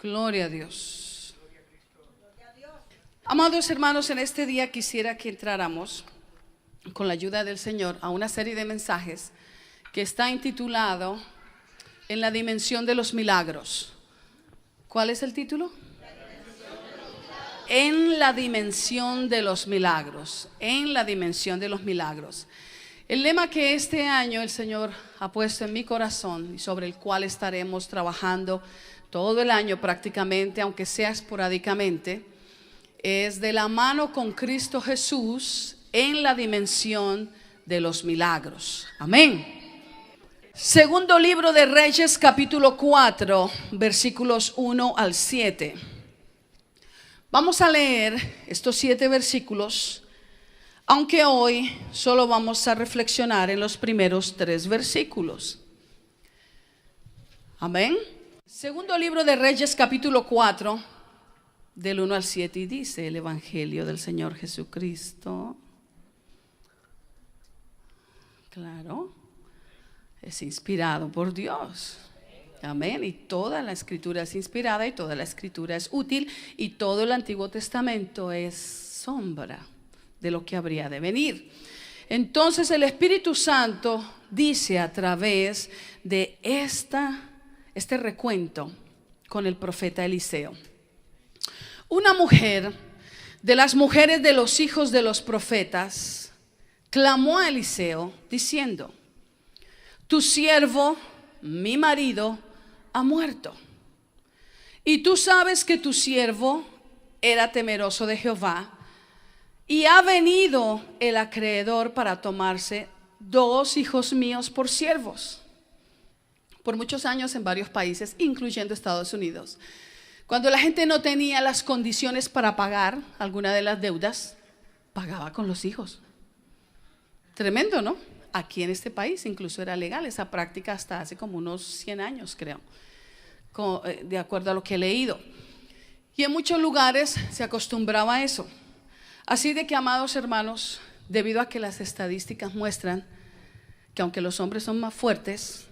Gloria a Dios. Amados hermanos, en este día quisiera que entráramos, con la ayuda del Señor, a una serie de mensajes que está intitulado En la dimensión de los milagros. ¿Cuál es el título? En la dimensión de los milagros. En la dimensión de los milagros. El lema que este año el Señor ha puesto en mi corazón y sobre el cual estaremos trabajando todo el año prácticamente, aunque sea esporádicamente, es de la mano con Cristo Jesús en la dimensión de los milagros. Amén. Segundo libro de Reyes, capítulo 4, versículos 1 al 7. Vamos a leer estos 7 versículos, aunque hoy solo vamos a reflexionar en los primeros 3 versículos. Amén. Segundo libro de Reyes, capítulo 4, del 1 al 7, y dice el Evangelio del Señor Jesucristo. Claro, es inspirado por Dios. Amén. Y toda la escritura es inspirada y toda la escritura es útil y todo el Antiguo Testamento es sombra de lo que habría de venir. Entonces el Espíritu Santo dice a través de este recuento con el profeta Eliseo: una mujer de las mujeres de los hijos de los profetas clamó a Eliseo diciendo: tu siervo, mi marido, ha muerto. Y tú sabes que tu siervo era temeroso de Jehová, y ha venido el acreedor para tomarse 2 hijos míos por siervos. Por muchos años en varios países, incluyendo Estados Unidos, cuando la gente no tenía las condiciones para pagar alguna de las deudas, pagaba con los hijos. Tremendo, ¿no? Aquí en este país incluso era legal esa práctica hasta hace como unos 100 años, creo, de acuerdo a lo que he leído. Y en muchos lugares se acostumbraba a eso. Así de que, amados hermanos, debido a que las estadísticas muestran que aunque los hombres son más fuertes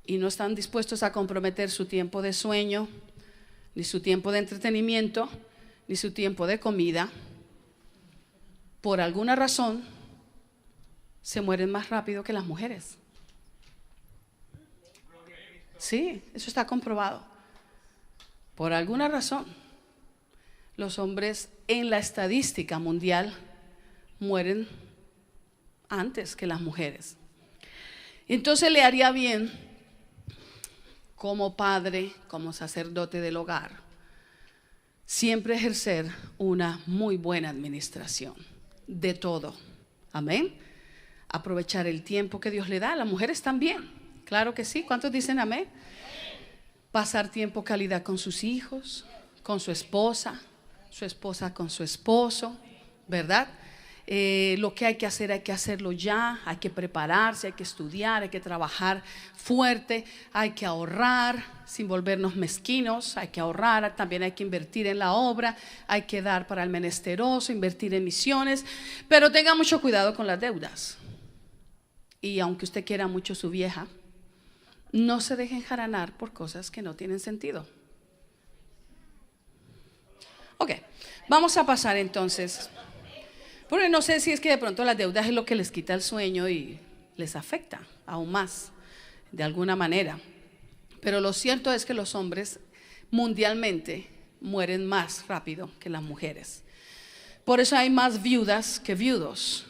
y no están dispuestos a comprometer su tiempo de sueño, ni su tiempo de entretenimiento, ni su tiempo de comida, por alguna razón se mueren más rápido que las mujeres. Sí, eso está comprobado. Por alguna razón, los hombres en la estadística mundial mueren antes que las mujeres. Entonces le haría bien, como padre, como sacerdote del hogar, siempre ejercer una muy buena administración de todo. Amén. Aprovechar el tiempo que Dios le da. Las mujeres también, claro que sí. ¿Cuántos dicen amén? Pasar tiempo calidad con sus hijos, con su esposa con su esposo, ¿verdad? Lo que hay que hacerlo ya. Hay que prepararse, hay que estudiar, hay que trabajar fuerte, hay que ahorrar sin volvernos mezquinos, hay que ahorrar, también hay que invertir en la obra, hay que dar para el menesteroso, invertir en misiones, pero tenga mucho cuidado con las deudas. Y aunque usted quiera mucho a su vieja, no se deje enjaranar por cosas que no tienen sentido. Ok, vamos a pasar entonces. Porque no sé si es que de pronto las deudas es lo que les quita el sueño y les afecta aún más, de alguna manera. Pero lo cierto es que los hombres mundialmente mueren más rápido que las mujeres. Por eso hay más viudas que viudos.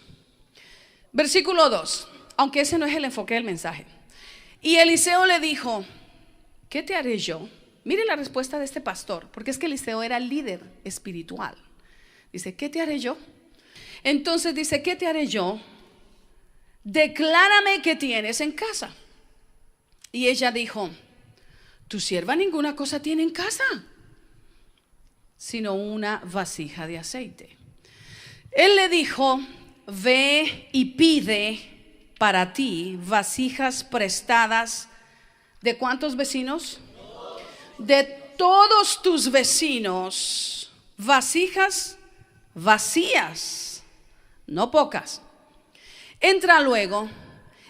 Versículo 2. Aunque ese no es el enfoque del mensaje. Y Eliseo le dijo: ¿qué te haré yo? Mire la respuesta de este pastor, porque es que Eliseo era líder espiritual. Dice: ¿qué te haré yo? Entonces dice: ¿qué te haré yo? Declárame qué tienes en casa. Y ella dijo: tu sierva ninguna cosa tiene en casa, sino una vasija de aceite. Él le dijo: ve y pide para ti vasijas prestadas. ¿De cuántos vecinos? De todos tus vecinos, vasijas vacías, no pocas. Entra luego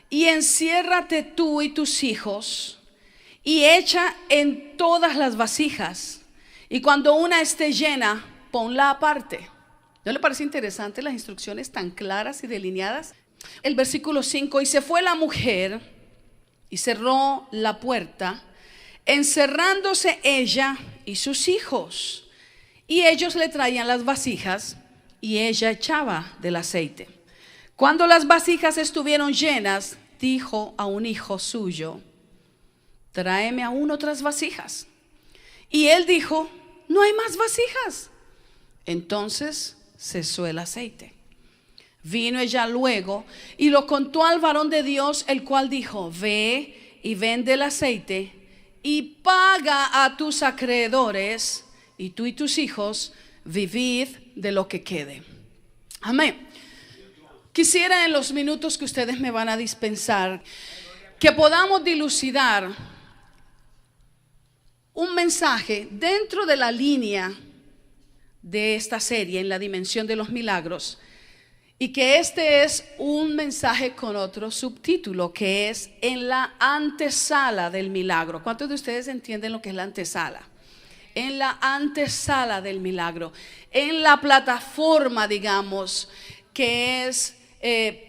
y enciérrate tú y tus hijos y echa en todas las vasijas. Y cuando una esté llena, ponla aparte. ¿No le parece interesante las instrucciones tan claras y delineadas? El versículo 5, y se fue la mujer y cerró la puerta, encerrándose ella y sus hijos. Y ellos le traían las vasijas y ella echaba del aceite. Cuando las vasijas estuvieron llenas, dijo a un hijo suyo: tráeme aún otras vasijas. Y él dijo: no hay más vasijas. Entonces cesó el aceite. Vino ella luego y lo contó al varón de Dios, el cual dijo: ve y vende el aceite y paga a tus acreedores, y tú y tus hijos vivid de lo que quede. Amén. Quisiera, en los minutos que ustedes me van a dispensar, que podamos dilucidar un mensaje dentro de la línea de esta serie, en la dimensión de los milagros, y que este es un mensaje con otro subtítulo, que es en la antesala del milagro. ¿Cuántos de ustedes entienden lo que es la antesala? En la antesala del milagro, en la plataforma, digamos, que es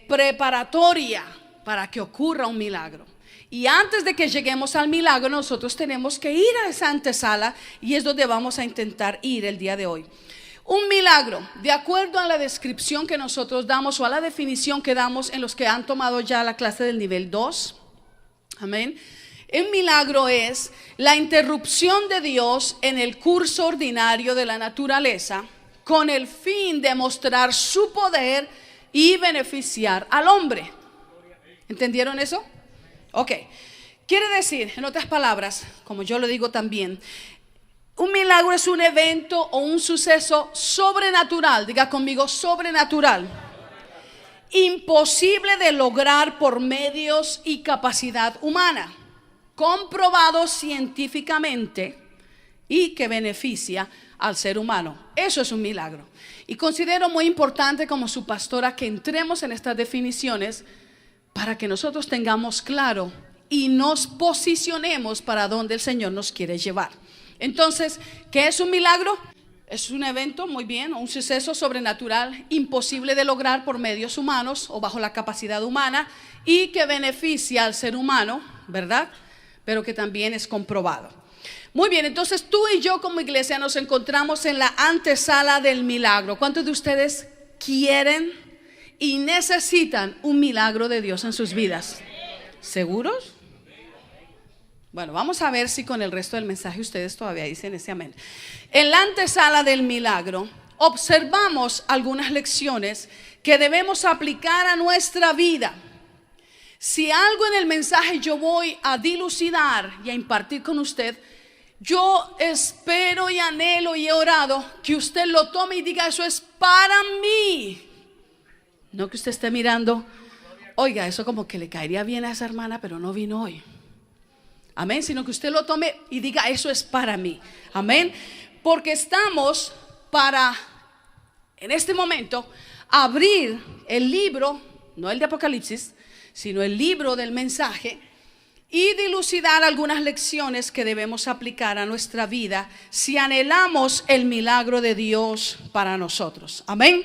preparatoria para que ocurra un milagro. Y antes de que lleguemos al milagro, nosotros tenemos que ir a esa antesala, y es donde vamos a intentar ir el día de hoy. Un milagro, de acuerdo a la descripción que nosotros damos o a la definición que damos en los que han tomado ya la clase del nivel 2, amén. El milagro es la interrupción de Dios en el curso ordinario de la naturaleza con el fin de mostrar su poder y beneficiar al hombre. ¿Entendieron eso? Ok. Quiere decir, en otras palabras, como yo lo digo también, un milagro es un evento o un suceso sobrenatural. Diga conmigo: sobrenatural. Imposible de lograr por medios y capacidad humana, comprobado científicamente y que beneficia al ser humano. Eso es un milagro. Y considero muy importante, como su pastora, que entremos en estas definiciones para que nosotros tengamos claro y nos posicionemos para donde el Señor nos quiere llevar. Entonces, ¿qué es un milagro? Es un evento, muy bien, un suceso sobrenatural, imposible de lograr por medios humanos o bajo la capacidad humana, y que beneficia al ser humano, ¿verdad? Pero que también es comprobado. Muy bien, entonces tú y yo como iglesia nos encontramos en la antesala del milagro. ¿Cuántos de ustedes quieren y necesitan un milagro de Dios en sus vidas? ¿Seguros? Bueno, vamos a ver si con el resto del mensaje ustedes todavía dicen ese amén. En la antesala del milagro observamos algunas lecciones que debemos aplicar a nuestra vida. Si algo en el mensaje yo voy a dilucidar y a impartir con usted, yo espero y anhelo y he orado que usted lo tome y diga: eso es para mí. No que usted esté mirando: oiga, eso como que le caería bien a esa hermana, pero no vino hoy. Amén. Sino que usted lo tome y diga: eso es para mí. Amén. Porque estamos para, en este momento, abrir el libro, no el de Apocalipsis, sino el libro del mensaje, y dilucidar algunas lecciones que debemos aplicar a nuestra vida si anhelamos el milagro de Dios para nosotros. Amén.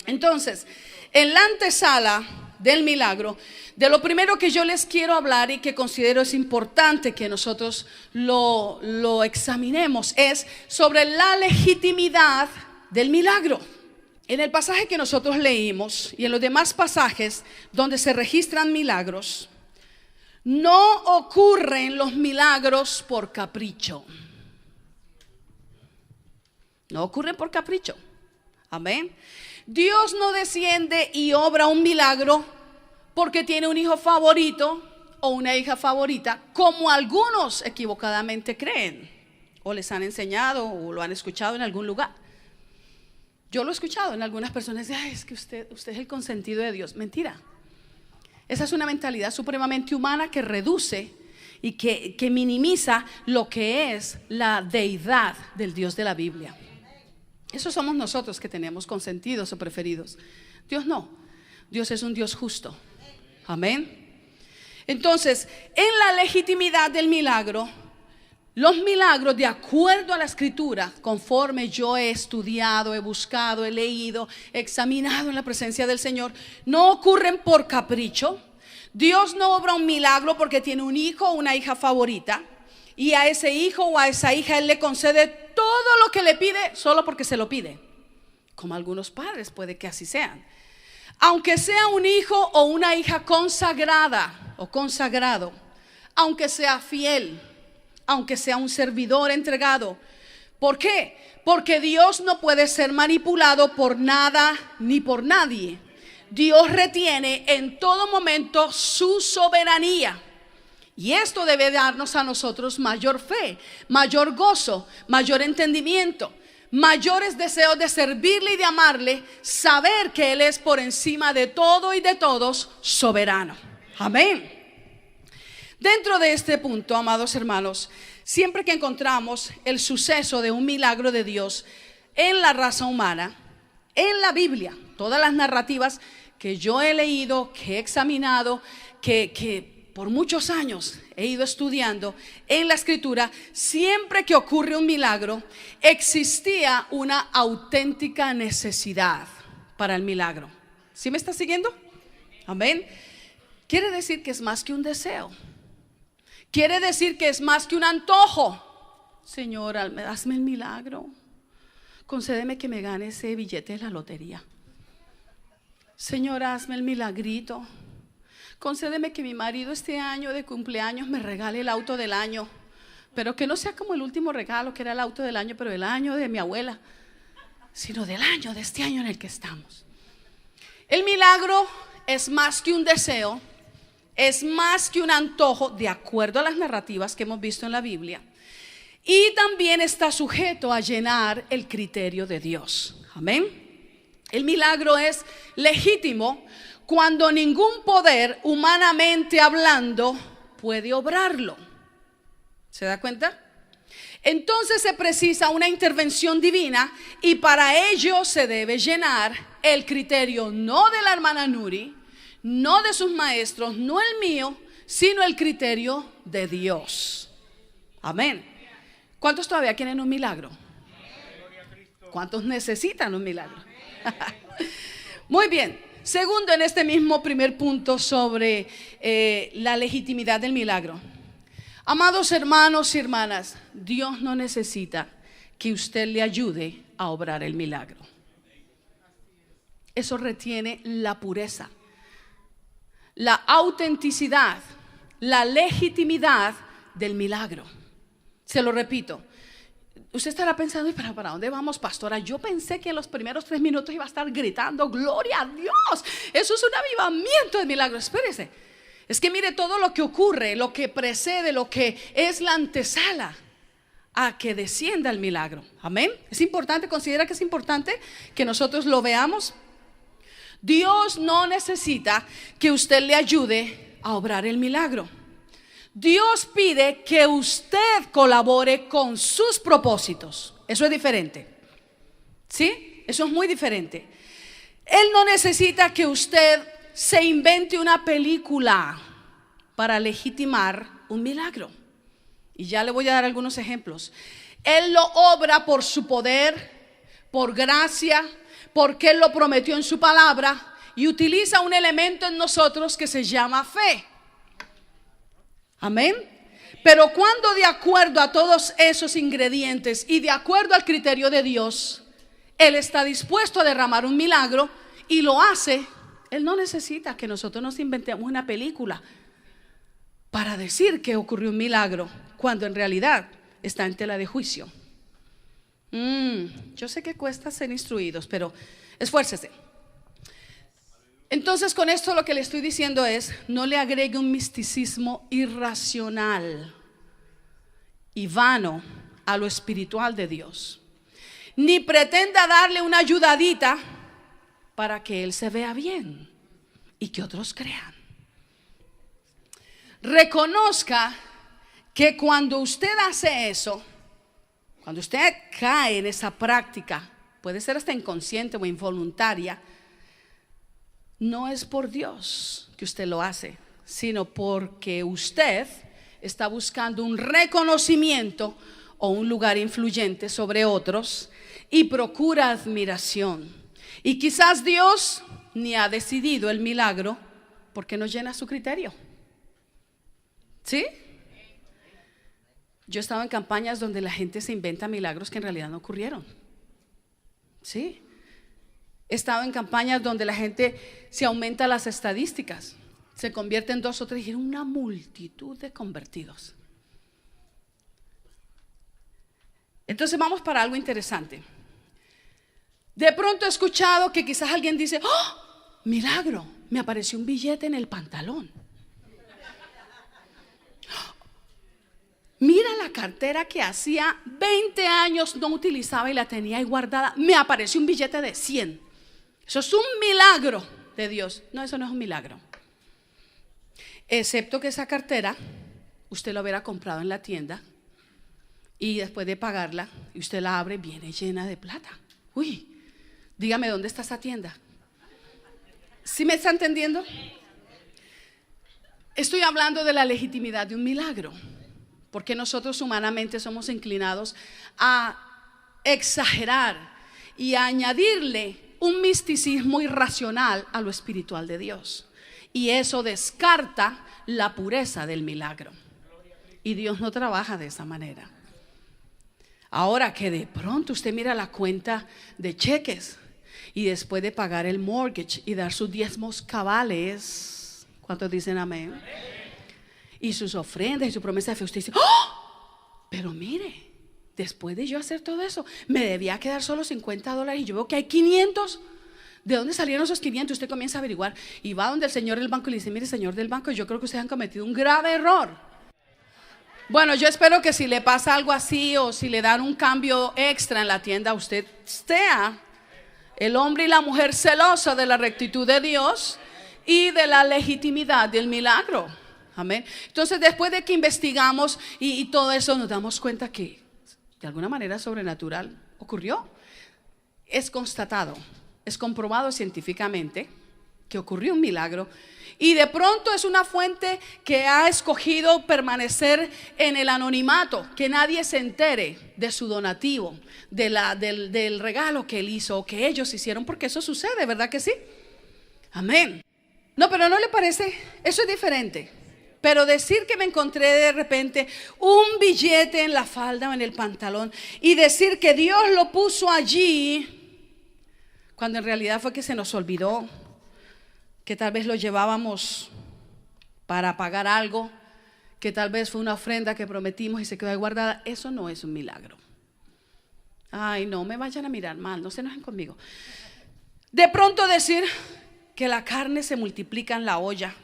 Entonces, en la antesala del milagro, de lo primero que yo les quiero hablar y que considero es importante que nosotros lo examinemos, es sobre la legitimidad del milagro. En el pasaje que nosotros leímos y en los demás pasajes donde se registran milagros, no ocurren los milagros por capricho. No ocurren por capricho. Amén. Dios no desciende y obra un milagro porque tiene un hijo favorito o una hija favorita, como algunos equivocadamente creen o les han enseñado o lo han escuchado en algún lugar. Yo lo he escuchado en algunas personas: ay, es que usted es el consentido de Dios. Mentira. Esa es una mentalidad supremamente humana que reduce y que minimiza lo que es la deidad del Dios de la Biblia. Eso somos nosotros que tenemos consentidos o preferidos. Dios no. Dios es un Dios justo. Amén. Entonces, en la legitimidad del milagro, los milagros, de acuerdo a la Escritura, conforme yo he estudiado, he buscado, he leído, he examinado en la presencia del Señor, no ocurren por capricho. Dios no obra un milagro porque tiene un hijo o una hija favorita, y a ese hijo o a esa hija Él le concede todo lo que le pide solo porque se lo pide, como algunos padres puede que así sean. Aunque sea un hijo o una hija consagrada o consagrado, aunque sea fiel, aunque sea un servidor entregado. ¿Por qué? Porque Dios no puede ser manipulado por nada ni por nadie. Dios retiene en todo momento su soberanía. Y esto debe darnos a nosotros mayor fe, mayor gozo, mayor entendimiento, mayores deseos de servirle y de amarle, saber que Él es por encima de todo y de todos soberano. Amén. Dentro de este punto, amados hermanos, siempre que encontramos el suceso de un milagro de Dios en la raza humana, en la Biblia, todas las narrativas que yo he leído, que he examinado, que por muchos años he ido estudiando en la Escritura, siempre que ocurre un milagro, existía una auténtica necesidad para el milagro. ¿Sí me está siguiendo? Amén. Quiere decir que es más que un deseo. Quiere decir que es más que un antojo. Señor, hazme el milagro. Concédeme que me gane ese billete de la lotería. Señor, hazme el milagrito. Concédeme que mi marido este año de cumpleaños me regale el auto del año, pero que no sea como el último regalo que era el auto del año, pero el año de mi abuela, sino del año, de este año en el que estamos. El milagro es más que un deseo, es más que un antojo, de acuerdo a las narrativas que hemos visto en la Biblia, y también está sujeto a llenar el criterio de Dios. Amén. El milagro es legítimo cuando ningún poder, humanamente hablando, puede obrarlo. ¿Se da cuenta? Entonces se precisa una intervención divina, y para ello se debe llenar el criterio no de la hermana Nuri, no de sus maestros, no el mío, sino el criterio de Dios. Amén. ¿Cuántos todavía quieren un milagro? ¿Cuántos necesitan un milagro? Muy bien. Segundo, en este mismo primer punto sobre la legitimidad del milagro. Amados hermanos y hermanas, Dios no necesita que usted le ayude a obrar el milagro. Eso retiene la pureza, la autenticidad, la legitimidad del milagro. Se lo repito. Usted estará pensando, ¿pero para dónde vamos, pastora? Yo pensé que en los primeros 3 minutos iba a estar gritando, ¡gloria a Dios! Eso es un avivamiento de milagro. Espérese. Es que mire todo lo que ocurre, lo que precede, lo que es la antesala a que descienda el milagro. Amén. Es importante, considera que es importante que nosotros lo veamos. Dios no necesita que usted le ayude a obrar el milagro. Dios pide que usted colabore con sus propósitos. Eso es diferente. ¿Sí? Eso es muy diferente. Él no necesita que usted se invente una película para legitimar un milagro. Y ya le voy a dar algunos ejemplos. Él lo obra por su poder, por gracia, porque Él lo prometió en su palabra, y utiliza un elemento en nosotros que se llama fe. Amén. Pero cuando de acuerdo a todos esos ingredientes y de acuerdo al criterio de Dios, Él está dispuesto a derramar un milagro y lo hace, Él no necesita que nosotros nos inventemos una película para decir que ocurrió un milagro, cuando en realidad está en tela de juicio. Yo sé que cuesta ser instruidos, pero esfuércese. Entonces, con esto lo que le estoy diciendo es: no le agregue un misticismo irracional y vano a lo espiritual de Dios, ni pretenda darle una ayudadita para que Él se vea bien y que otros crean. Reconozca que cuando usted hace eso, cuando usted cae en esa práctica, puede ser hasta inconsciente o involuntaria, no es por Dios que usted lo hace, sino porque usted está buscando un reconocimiento o un lugar influyente sobre otros y procura admiración. Y quizás Dios ni ha decidido el milagro porque no llena su criterio. ¿Sí? Yo he estado en campañas donde la gente se inventa milagros que en realidad no ocurrieron. ¿Sí? He estado en campañas donde la gente se aumenta las estadísticas, se convierte en 2 o 3 y en una multitud de convertidos. Entonces vamos para algo interesante. De pronto he escuchado que quizás alguien dice: ¡oh, milagro! Me apareció un billete en el pantalón. Mira la cartera que hacía 20 años no utilizaba y la tenía ahí guardada. Me apareció un billete de 100. Eso es un milagro de Dios. No, eso no es un milagro. Excepto que esa cartera usted la hubiera comprado en la tienda y después de pagarla, y usted la abre, viene llena de plata. Uy, dígame, ¿dónde está esa tienda? ¿Sí me está entendiendo? Estoy hablando de la legitimidad de un milagro, porque nosotros humanamente somos inclinados a exagerar y a añadirle un misticismo irracional a lo espiritual de Dios, y eso descarta la pureza del milagro, y Dios no trabaja de esa manera. Ahora que de pronto usted mira la cuenta de cheques y después de pagar el mortgage y dar sus diezmos cabales, ¿cuántos dicen amén? Y sus ofrendas y su promesa de fe, usted dice: ¡oh! Pero mire, después de yo hacer todo eso, me debía quedar solo $50 y yo veo que hay 500. ¿De dónde salieron esos 500? Usted comienza a averiguar y va donde el señor del banco y le dice: mire, señor del banco, yo creo que ustedes han cometido un grave error. Bueno, yo espero que si le pasa algo así o si le dan un cambio extra en la tienda, usted sea el hombre y la mujer celosa de la rectitud de Dios y de la legitimidad del milagro. Amén. Entonces, después de que investigamos y todo eso, nos damos cuenta que de alguna manera sobrenatural ocurrió. Es constatado, es comprobado científicamente que ocurrió un milagro. Y de pronto es una fuente que ha escogido permanecer en el anonimato, que nadie se entere de su donativo, del regalo que él hizo o que ellos hicieron, porque eso sucede, ¿verdad que sí? Amén. No, pero ¿no le parece? Eso es diferente. Pero decir que me encontré de repente un billete en la falda o en el pantalón y decir que Dios lo puso allí, cuando en realidad fue que se nos olvidó, que tal vez lo llevábamos para pagar algo, que tal vez fue una ofrenda que prometimos y se quedó ahí guardada, eso no es un milagro. Ay, no me vayan a mirar mal, no se enojen conmigo. De pronto decir que la carne se multiplica en la olla.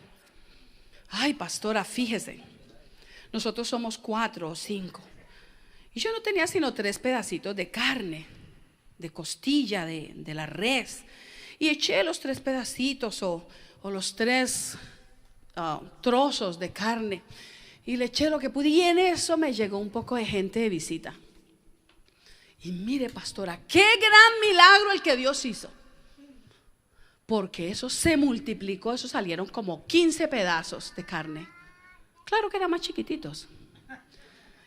Ay, pastora, fíjese, nosotros somos 4 o 5 y yo no tenía sino 3 pedacitos de carne, de costilla de la res, y eché los 3 pedacitos o los 3 trozos de carne y le eché lo que pude, y en eso me llegó un poco de gente de visita. Y mire, pastora, qué gran milagro el que Dios hizo, porque eso se multiplicó, eso salieron como 15 pedazos de carne. Claro que eran más chiquititos.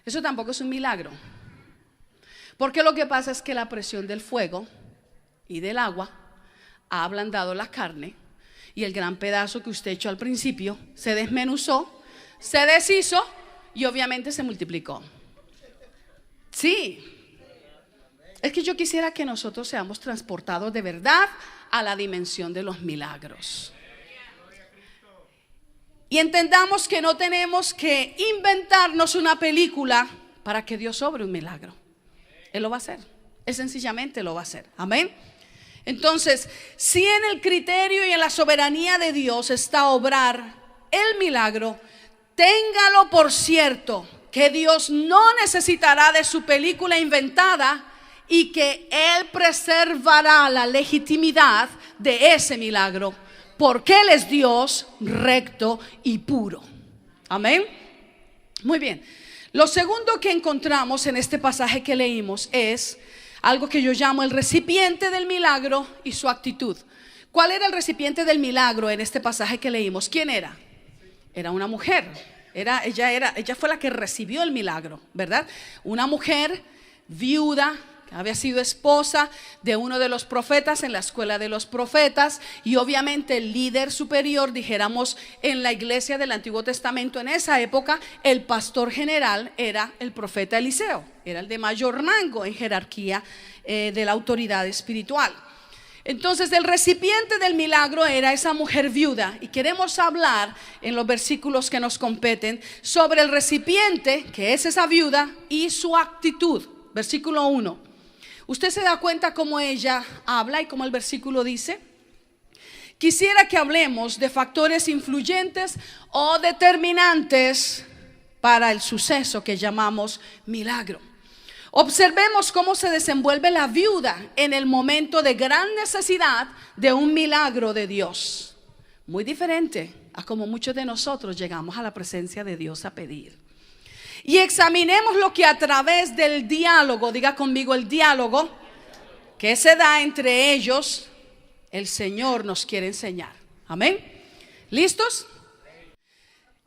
Eso tampoco es un milagro, porque lo que pasa es que la presión del fuego y del agua ha ablandado la carne, y el gran pedazo que usted echó al principio se desmenuzó, se deshizo y obviamente se multiplicó. Sí, es que yo quisiera que nosotros seamos transportados de verdad a la dimensión de los milagros. Y entendamos que no tenemos que inventarnos una película para que Dios obre un milagro. Él lo va a hacer, Él sencillamente lo va a hacer. Amén. Entonces, si en el criterio y en la soberanía de Dios está obrar el milagro, téngalo por cierto que Dios no necesitará de su película inventada y que Él preservará la legitimidad de ese milagro, porque Él es Dios recto y puro. Amén. Muy bien. Lo segundo que encontramos en este pasaje que leímos es algo que yo llamo el recipiente del milagro y su actitud. ¿Cuál era el recipiente del milagro en este pasaje que leímos? ¿Quién era? era una mujer. Ella fue la que recibió el milagro, ¿verdad? Una mujer viuda, que había sido esposa de uno de los profetas en la escuela de los profetas, y obviamente el líder superior, dijéramos, en la iglesia del Antiguo Testamento en esa época, el pastor general era el profeta Eliseo, era el de mayor rango en jerarquía de la autoridad espiritual. Entonces el recipiente del milagro era esa mujer viuda, y queremos hablar en los versículos que nos competen sobre el recipiente, que es esa viuda, y su actitud. Versículo 1. Usted se da cuenta cómo ella habla y cómo el versículo dice. Quisiera que hablemos de factores influyentes o determinantes para el suceso que llamamos milagro. Observemos cómo se desenvuelve la viuda en el momento de gran necesidad de un milagro de Dios. Muy diferente a como muchos de nosotros llegamos a la presencia de Dios a pedir. Y examinemos lo que a través del diálogo, diga conmigo el diálogo, que se da entre ellos, el Señor nos quiere enseñar. Amén. ¿Listos?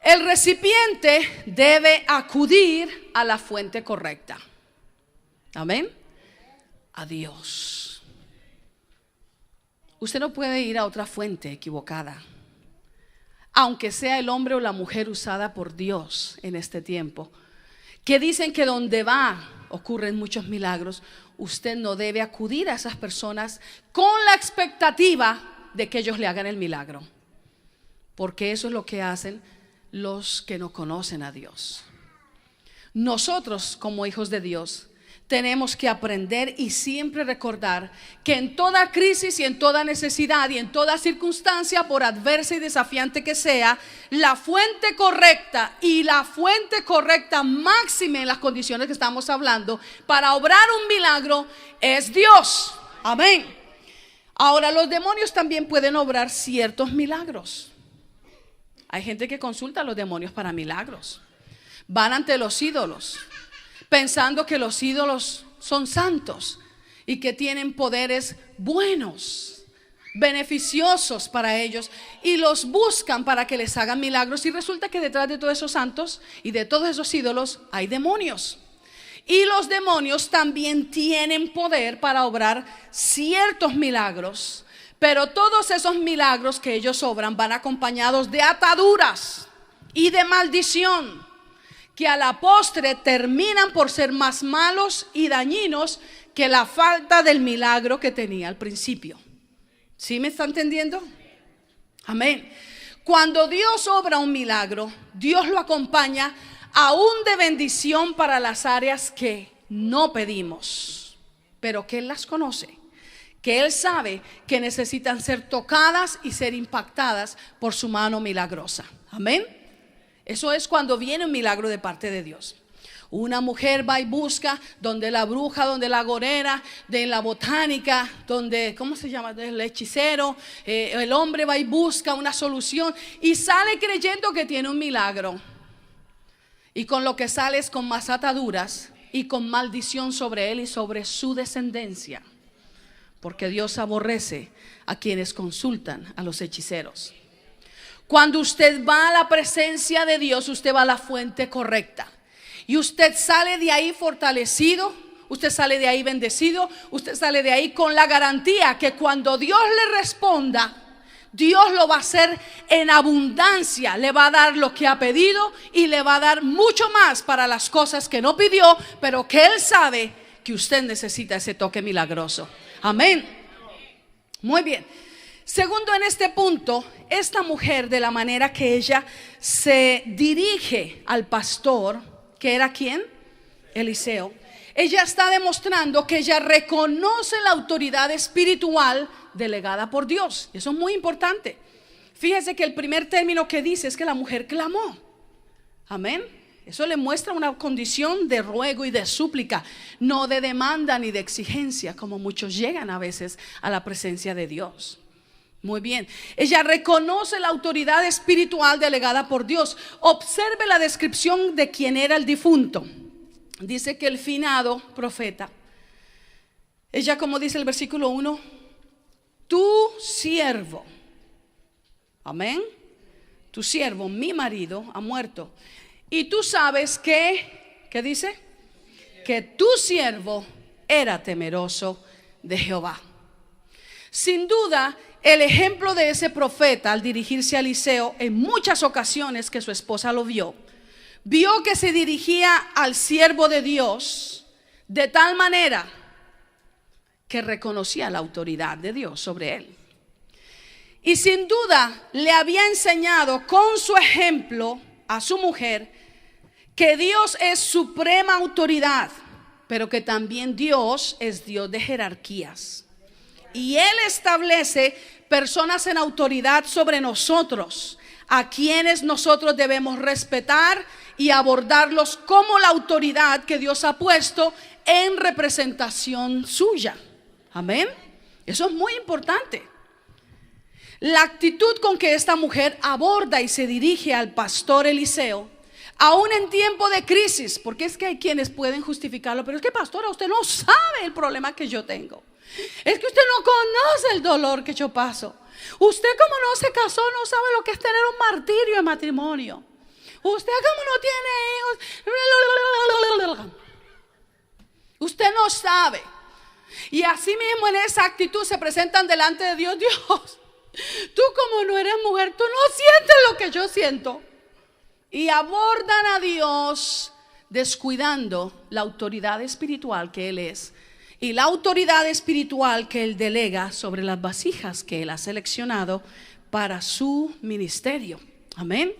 El recipiente debe acudir a la fuente correcta. Amén. A Dios. Usted no puede ir a otra fuente equivocada, aunque sea el hombre o la mujer usada por Dios en este tiempo, que dicen que donde va ocurren muchos milagros. Usted no debe acudir a esas personas con la expectativa de que ellos le hagan el milagro, porque eso es lo que hacen los que no conocen a Dios. Nosotros, como hijos de Dios, tenemos que aprender y siempre recordar que en toda crisis y en toda necesidad y en toda circunstancia, por adversa y desafiante que sea, la fuente correcta y la fuente correcta máxima en las condiciones que estamos hablando para obrar un milagro es Dios. Amén. Ahora, los demonios también pueden obrar ciertos milagros. Hay gente que consulta a los demonios para milagros. Van ante los ídolos, pensando que los ídolos son santos y que tienen poderes buenos, beneficiosos para ellos, y los buscan para que les hagan milagros, y resulta que detrás de todos esos santos y de todos esos ídolos hay demonios. Y los demonios también tienen poder para obrar ciertos milagros, pero todos esos milagros que ellos obran van acompañados de ataduras y de maldición, que a la postre terminan por ser más malos y dañinos que la falta del milagro que tenía al principio. ¿Sí me está entendiendo? Amén. Cuando Dios obra un milagro, Dios lo acompaña aún de bendición para las áreas que no pedimos, pero que Él las conoce, que Él sabe que necesitan ser tocadas y ser impactadas por su mano milagrosa. Amén. Eso es cuando viene un milagro de parte de Dios. Una mujer va y busca donde la bruja, donde la agorera, de la botánica, donde, ¿cómo se llama? El hechicero. El hombre va y busca una solución y sale creyendo que tiene un milagro. Y con lo que sale es con más ataduras y con maldición sobre él y sobre su descendencia. Porque Dios aborrece a quienes consultan a los hechiceros. Cuando usted va a la presencia de Dios, usted va a la fuente correcta. Y usted sale de ahí fortalecido, usted sale de ahí bendecido, usted sale de ahí con la garantía que cuando Dios le responda, Dios lo va a hacer en abundancia. Le va a dar lo que ha pedido y le va a dar mucho más para las cosas que no pidió, pero que Él sabe que usted necesita ese toque milagroso. Amén. Muy bien. Segundo, en este punto, esta mujer, de la manera que ella se dirige al pastor, que era ¿quién? Eliseo. Ella está demostrando que ella reconoce la autoridad espiritual delegada por Dios. Eso es muy importante. Fíjese que el primer término que dice es que la mujer clamó. Amén. Eso le muestra una condición de ruego y de súplica, no de demanda ni de exigencia, como muchos llegan a veces a la presencia de Dios. Muy bien, ella reconoce la autoridad espiritual delegada por Dios. Observe la descripción de quién era el difunto. Dice que el finado profeta, ella, como dice el versículo 1, tu siervo, amén, tu siervo, mi marido, ha muerto. Y tú sabes que, ¿qué dice? Que tu siervo era temeroso de Jehová. Sin duda, el ejemplo de ese profeta al dirigirse a Eliseo, en muchas ocasiones que su esposa lo vio que se dirigía al siervo de Dios de tal manera que reconocía la autoridad de Dios sobre él. Y sin duda le había enseñado con su ejemplo a su mujer que Dios es suprema autoridad, pero que también Dios es Dios de jerarquías. Y Él establece personas en autoridad sobre nosotros, a quienes nosotros debemos respetar y abordarlos como la autoridad que Dios ha puesto en representación suya. Amén. Eso es muy importante. La actitud con que esta mujer aborda y se dirige al pastor Eliseo, aún en tiempo de crisis, porque es que hay quienes pueden justificarlo, pero es que pastora, usted no sabe el problema que yo tengo. Es que usted no conoce el dolor que yo paso. Usted como no se casó no sabe lo que es tener un martirio en matrimonio. Usted como no tiene hijos, usted no sabe. Y así mismo en esa actitud se presentan delante de Dios. Dios, tú como no eres mujer, tú no sientes lo que yo siento. Y abordan a Dios descuidando la autoridad espiritual que Él es y la autoridad espiritual que Él delega sobre las vasijas que Él ha seleccionado para su ministerio. Amén.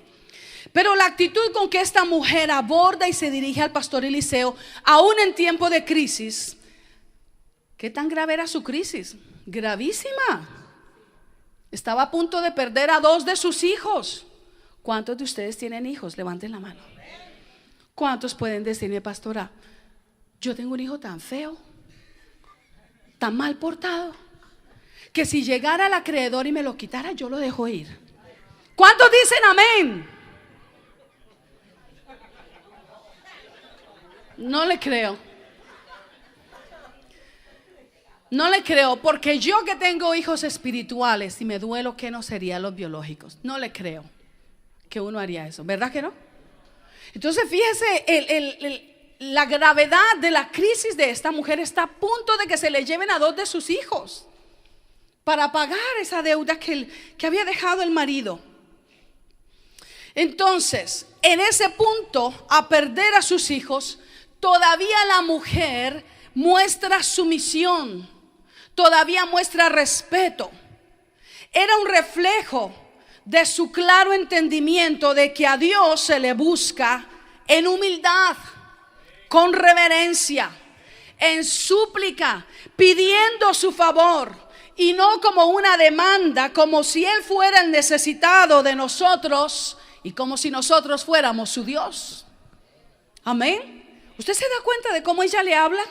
Pero la actitud con que esta mujer aborda y se dirige al pastor Eliseo, aún en tiempo de crisis. ¿Qué tan grave era su crisis? Gravísima. Estaba a punto de perder a 2 de sus hijos. ¿Cuántos de ustedes tienen hijos? Levanten la mano. ¿Cuántos pueden decirme, pastora, yo tengo un hijo tan feo, tan mal portado, que si llegara el acreedor y me lo quitara, yo lo dejo ir? ¿Cuántos dicen amén? No le creo. No le creo, porque yo que tengo hijos espirituales y me duelo, ¿qué no serían los biológicos? No le creo que uno haría eso, ¿verdad que no? Entonces fíjese, la gravedad de la crisis de esta mujer está a punto de que se le lleven a 2 de sus hijos para pagar esa deuda que había dejado el marido. Entonces, en ese punto, a perder a sus hijos, todavía la mujer muestra sumisión, todavía muestra respeto. Era un reflejo de su claro entendimiento de que a Dios se le busca en humildad, con reverencia, en súplica, pidiendo su favor, y no como una demanda, como si Él fuera el necesitado de nosotros y como si nosotros fuéramos su Dios. Amén. ¿Usted se da cuenta de cómo ella le habla?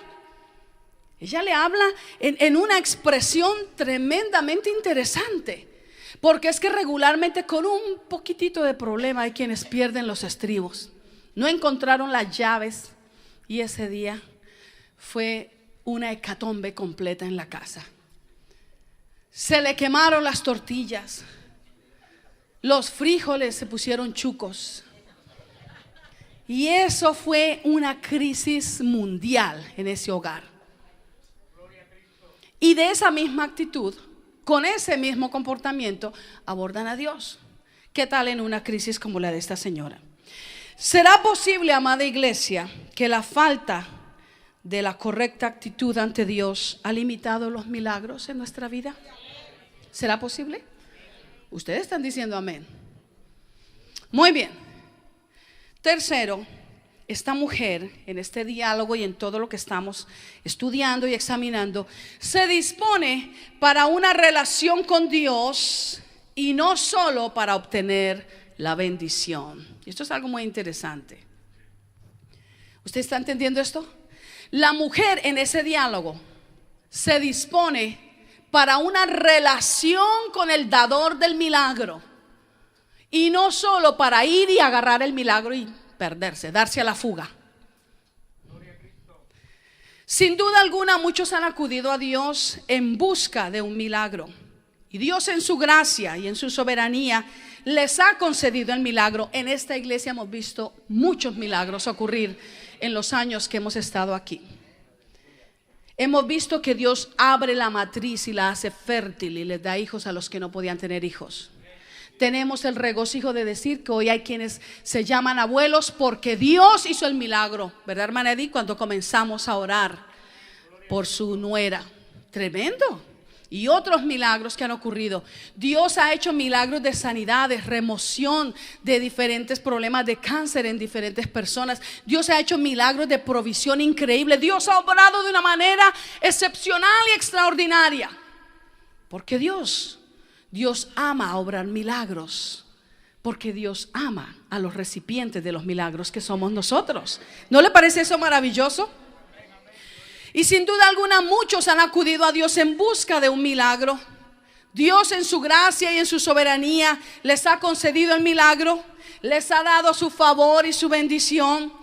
Ella le habla en una expresión tremendamente interesante. Porque es que regularmente con un poquitito de problema hay quienes pierden los estribos. No encontraron las llaves y ese día fue una hecatombe completa en la casa. Se le quemaron las tortillas, los frijoles se pusieron chucos. Y eso fue una crisis mundial en ese hogar. Y de esa misma actitud, con ese mismo comportamiento, abordan a Dios. ¿Qué tal en una crisis como la de esta señora? ¿Será posible, amada iglesia, que la falta de la correcta actitud ante Dios ha limitado los milagros en nuestra vida? ¿Será posible? Ustedes están diciendo amén. Muy bien. Tercero, esta mujer en este diálogo y en todo lo que estamos estudiando y examinando, se dispone para una relación con Dios y no solo para obtener la bendición. Y esto es algo muy interesante. ¿Usted está entendiendo esto? La mujer en ese diálogo se dispone para una relación con el dador del milagro y no solo para ir y agarrar el milagro y perderse, darse a la fuga. Sin duda alguna, muchos han acudido a Dios en busca de un milagro. Y Dios en su gracia y en su soberanía les ha concedido el milagro. En esta iglesia hemos visto muchos milagros ocurrir en los años que hemos estado aquí. Hemos visto que Dios abre la matriz y la hace fértil y les da hijos a los que no podían tener hijos. Tenemos el regocijo de decir que hoy hay quienes se llaman abuelos porque Dios hizo el milagro, ¿verdad, hermana Edith? Cuando comenzamos a orar por su nuera. Tremendo. Y otros milagros que han ocurrido. Dios ha hecho milagros de sanidad, de remoción de diferentes problemas de cáncer en diferentes personas. Dios ha hecho milagros de provisión increíble. Dios ha obrado de una manera excepcional y extraordinaria. Porque Dios ama obrar milagros. Porque Dios ama a los recipientes de los milagros que somos nosotros. ¿No le parece eso maravilloso? Y sin duda alguna muchos han acudido a Dios en busca de un milagro. Dios en su gracia y en su soberanía les ha concedido el milagro, les ha dado su favor y su bendición.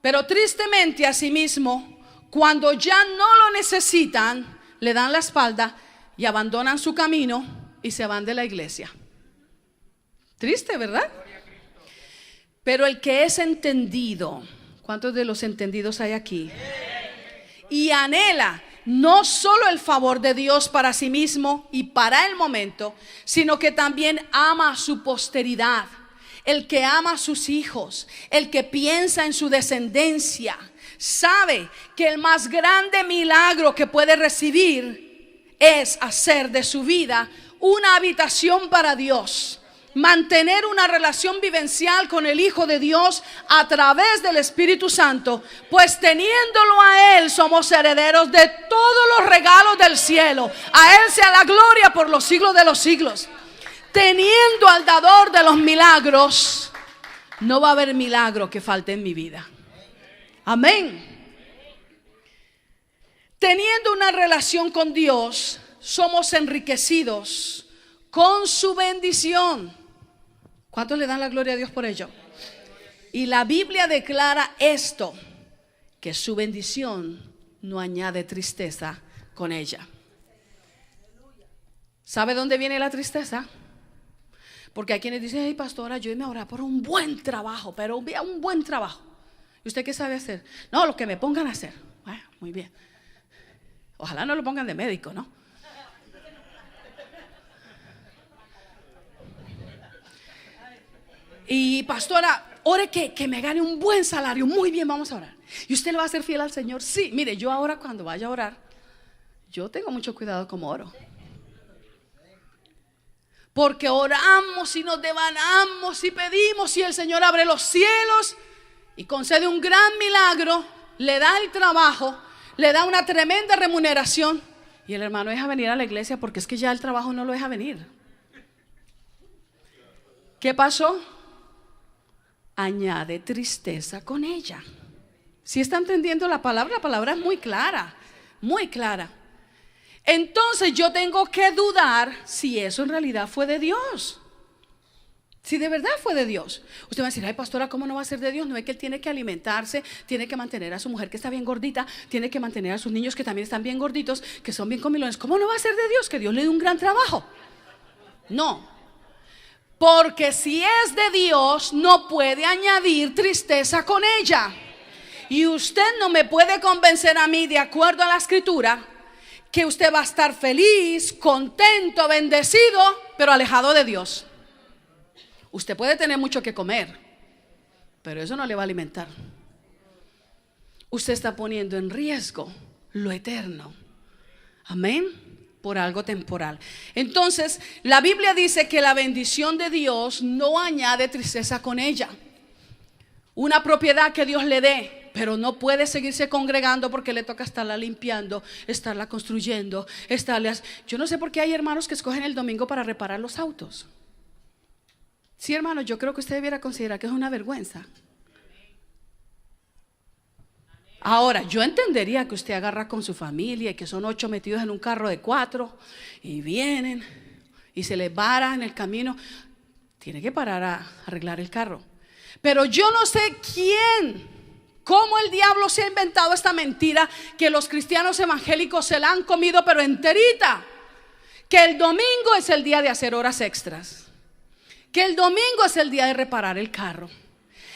Pero tristemente asimismo, cuando ya no lo necesitan, le dan la espalda y abandonan su camino y se van de la iglesia. Triste, ¿verdad? Pero el que es entendido, ¿cuántos de los entendidos hay aquí? Y anhela no solo el favor de Dios para sí mismo y para el momento, sino que también ama a su posteridad, el que ama a sus hijos, el que piensa en su descendencia, sabe que el más grande milagro que puede recibir es hacer de su vida una habitación para Dios. Mantener una relación vivencial con el Hijo de Dios a través del Espíritu Santo, pues teniéndolo a Él somos herederos de todos los regalos del cielo. A Él sea la gloria por los siglos de los siglos. Teniendo al dador de los milagros, no va a haber milagro que falte en mi vida. Amén. Teniendo una relación con Dios, somos enriquecidos con su bendición. ¿Cuántos le dan la gloria a Dios por ello? Y la Biblia declara esto, que su bendición no añade tristeza con ella. ¿Sabe dónde viene la tristeza? Porque hay quienes dicen: hey, pastora, yo me orar por un buen trabajo, pero un buen trabajo. ¿Y usted qué sabe hacer? No, lo que me pongan a hacer. Bueno, muy bien. Ojalá no lo pongan de médico, ¿no? Y pastora, ore que me gane un buen salario. Muy bien, vamos a orar. ¿Y usted le va a ser fiel al Señor? Sí, mire, yo ahora cuando vaya a orar, yo tengo mucho cuidado como oro. Porque oramos y nos devanamos y pedimos y el Señor abre los cielos y concede un gran milagro, le da el trabajo, le da una tremenda remuneración y el hermano deja venir a la iglesia porque es que ya el trabajo no lo deja venir. ¿Qué pasó? Añade tristeza con ella. ¿Sí está entendiendo la palabra? La palabra es muy clara, muy clara. Entonces yo tengo que dudar si eso en realidad fue de Dios. Si de verdad fue de Dios. Usted va a decir: ay, pastora, ¿cómo no va a ser de Dios? No es que él tiene que alimentarse, tiene que mantener a su mujer que está bien gordita, tiene que mantener a sus niños que también están bien gorditos, que son bien comilones. ¿Cómo no va a ser de Dios? Que Dios le dé un gran trabajo. No. Porque si es de Dios, no puede añadir tristeza con ella. Y usted no me puede convencer a mí, de acuerdo a la Escritura, que usted va a estar feliz, contento, bendecido, pero alejado de Dios. Usted puede tener mucho que comer, pero eso no le va a alimentar. Usted está poniendo en riesgo lo eterno. Amén. Por algo temporal. Entonces, la Biblia dice que la bendición de Dios no añade tristeza con ella. Una propiedad que Dios le dé, pero no puede seguirse congregando porque le toca estarla limpiando, estarla construyendo, Yo no sé por qué hay hermanos que escogen el domingo para reparar los autos. Sí, hermano, yo creo que usted debiera considerar que es una vergüenza. Ahora, yo entendería que usted agarra con su familia y que son 8 metidos en un carro de 4 y vienen y se les vara en el camino. Tiene que parar a arreglar el carro. Pero yo no sé cómo el diablo se ha inventado esta mentira que los cristianos evangélicos se la han comido pero enterita. Que el domingo es el día de hacer horas extras. que el domingo es el día de reparar el carro.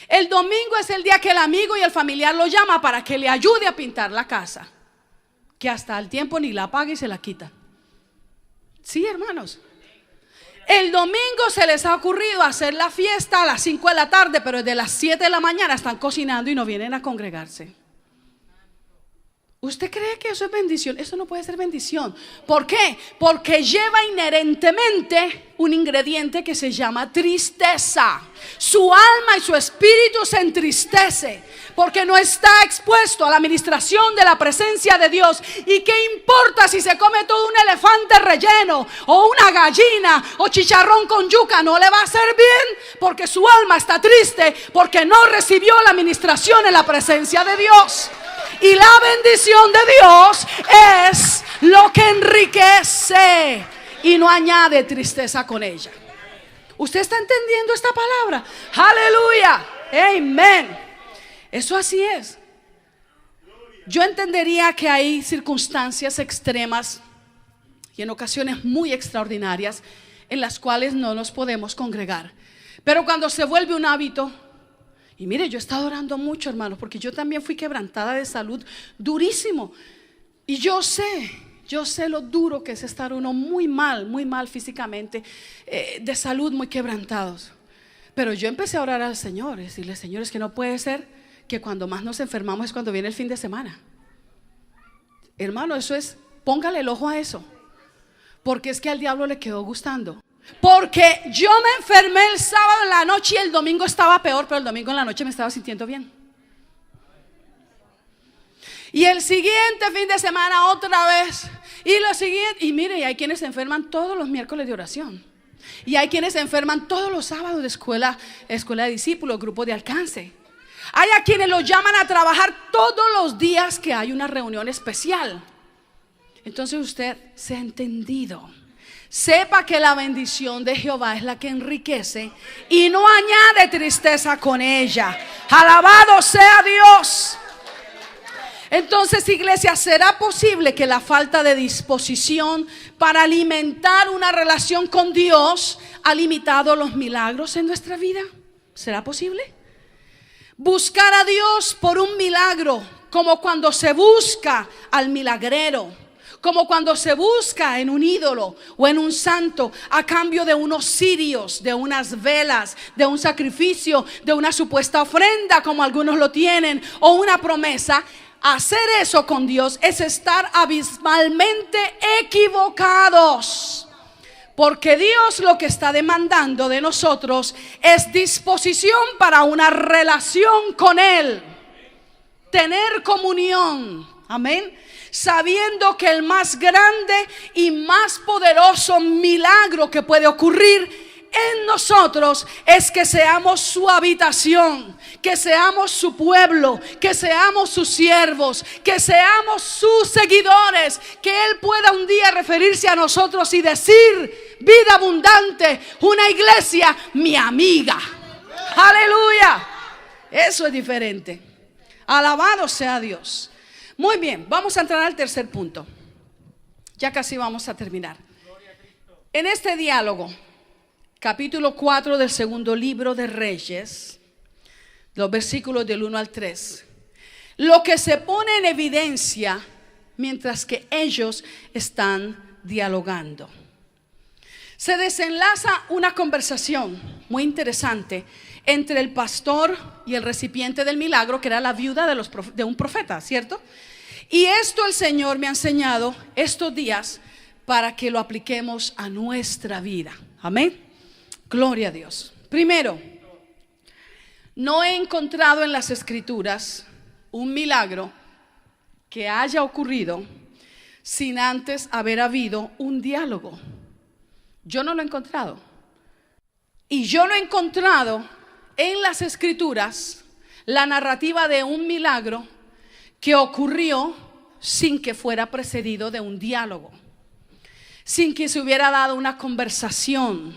El domingo es el día que el amigo y el familiar lo llama para que le ayude a pintar la casa, que hasta el tiempo ni la paga y se la quita. Sí, hermanos. El domingo se les ha ocurrido hacer la fiesta a las 5 de la tarde, pero desde las 7 de la mañana están cocinando y no vienen a congregarse. ¿Usted cree que eso es bendición? Eso no puede ser bendición. ¿Por qué? Porque lleva inherentemente un ingrediente que se llama tristeza. Su alma y su espíritu se entristece porque no está expuesto a la administración de la presencia de Dios. ¿Y qué importa si se come todo un elefante relleno o una gallina o chicharrón con yuca? No le va a hacer bien porque su alma está triste porque no recibió la administración en la presencia de Dios. Y la bendición de Dios es lo que enriquece y no añade tristeza con ella. ¿Usted está entendiendo esta palabra? Aleluya, amén. Eso así es. Yo entendería que hay circunstancias extremas y en ocasiones muy extraordinarias en las cuales no nos podemos congregar. Pero cuando se vuelve un hábito, y mire, yo he estado orando mucho, hermanos, porque yo también fui quebrantada de salud durísimo. Y yo sé lo duro que es estar uno muy mal físicamente, de salud, muy quebrantados. Pero yo empecé a orar al Señor, decirle: Señor, es que no puede ser que cuando más nos enfermamos es cuando viene el fin de semana. Hermano, eso es, póngale el ojo a eso, porque es que al diablo le quedó gustando. Porque yo me enfermé el sábado en la noche y el domingo estaba peor, pero el domingo en la noche me estaba sintiendo bien. Y el siguiente fin de semana otra vez. Y lo siguiente. Y mire, hay quienes se enferman todos los miércoles de oración. Y hay quienes se enferman todos los sábados de escuela de discípulos, grupo de alcance. Hay a quienes los llaman a trabajar todos los días que hay una reunión especial. Entonces usted se ha entendido. Sepa que la bendición de Jehová es la que enriquece y no añade tristeza con ella. Alabado sea Dios. Entonces, iglesia, ¿será posible que la falta de disposición para alimentar una relación con Dios ha limitado los milagros en nuestra vida? ¿Será posible? Buscar a Dios por un milagro, como cuando se busca al milagrero, como cuando se busca en un ídolo o en un santo a cambio de unos cirios, de unas velas, de un sacrificio, de una supuesta ofrenda como algunos lo tienen, o una promesa. Hacer eso con Dios es estar abismalmente equivocados, porque Dios lo que está demandando de nosotros es disposición para una relación con Él, tener comunión, amén, sabiendo que el más grande y más poderoso milagro que puede ocurrir en nosotros es que seamos su habitación, que seamos su pueblo, que seamos sus siervos, que seamos sus seguidores, que Él pueda un día referirse a nosotros y decir: vida abundante, una iglesia, mi amiga. Aleluya. Eso es diferente. Alabado sea Dios. Muy bien, vamos a entrar al tercer punto. Ya casi vamos a terminar. En este diálogo, capítulo 4 del segundo libro de Reyes, los versículos del 1 al 3, lo que se pone en evidencia mientras que ellos están dialogando. Se desenlaza una conversación muy interesante entre el pastor y el recipiente del milagro, que era la viuda de un profeta, ¿cierto? Y esto el Señor me ha enseñado estos días para que lo apliquemos a nuestra vida. Amén. Gloria a Dios. Primero, no he encontrado en las Escrituras un milagro que haya ocurrido sin antes haber habido un diálogo. Yo no lo he encontrado. Y yo no he encontrado en las Escrituras la narrativa de un milagro que ocurrió sin que fuera precedido de un diálogo, sin que se hubiera dado una conversación,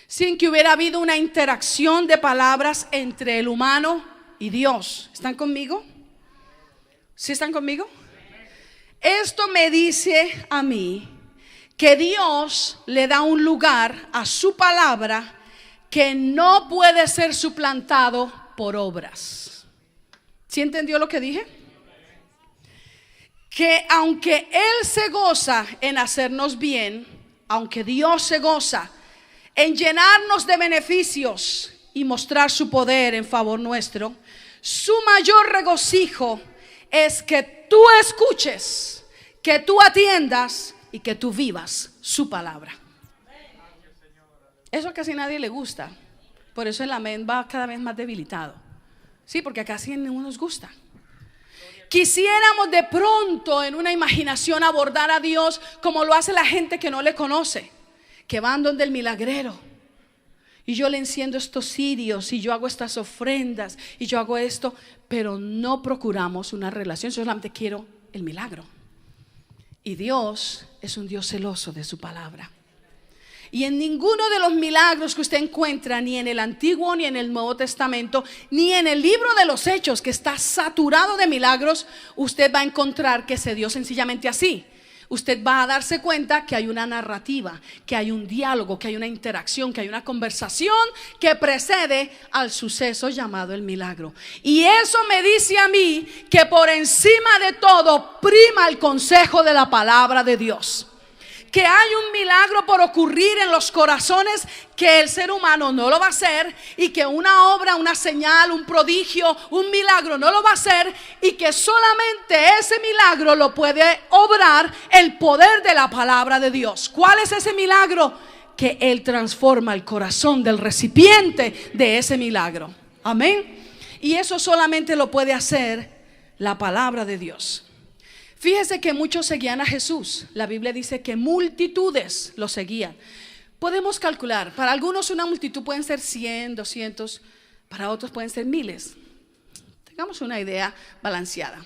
sin que hubiera habido una interacción de palabras entre el humano y Dios. ¿Están conmigo? ¿Sí están conmigo? Esto me dice a mí que Dios le da un lugar a su palabra que no puede ser suplantado por obras. ¿Sí entendió lo que dije? Que aunque Él se goza en hacernos bien, aunque Dios se goza en llenarnos de beneficios y mostrar su poder en favor nuestro, su mayor regocijo es que tú escuches, que tú atiendas y que tú vivas su palabra. Eso casi a nadie le gusta. Por eso el amén va cada vez más debilitado. Sí, porque casi a ninguno nos gusta. Quisiéramos de pronto en una imaginación abordar a Dios como lo hace la gente que no le conoce, que van donde el milagrero, y yo le enciendo estos cirios, y yo hago estas ofrendas, y yo hago esto, pero no procuramos una relación, solamente quiero el milagro. Y Dios es un Dios celoso de su palabra. Y en ninguno de los milagros que usted encuentra, ni en el Antiguo ni en el Nuevo Testamento, ni en el libro de los Hechos, que está saturado de milagros, usted va a encontrar que se dio sencillamente así. Usted va a darse cuenta que hay una narrativa, que hay un diálogo, que hay una interacción, que hay una conversación que precede al suceso llamado el milagro. Y eso me dice a mí que por encima de todo prima el consejo de la palabra de Dios. Que hay un milagro por ocurrir en los corazones que el ser humano no lo va a hacer, y que una obra, una señal, un prodigio, un milagro no lo va a hacer, y que solamente ese milagro lo puede obrar el poder de la palabra de Dios. ¿Cuál es ese milagro? Que Él transforma el corazón del recipiente de ese milagro. Amén. Y eso solamente lo puede hacer la palabra de Dios. Fíjese que muchos seguían a Jesús. La Biblia dice que multitudes lo seguían. Podemos calcular, para algunos una multitud pueden ser 100, 200, para otros pueden ser miles. Tengamos una idea balanceada.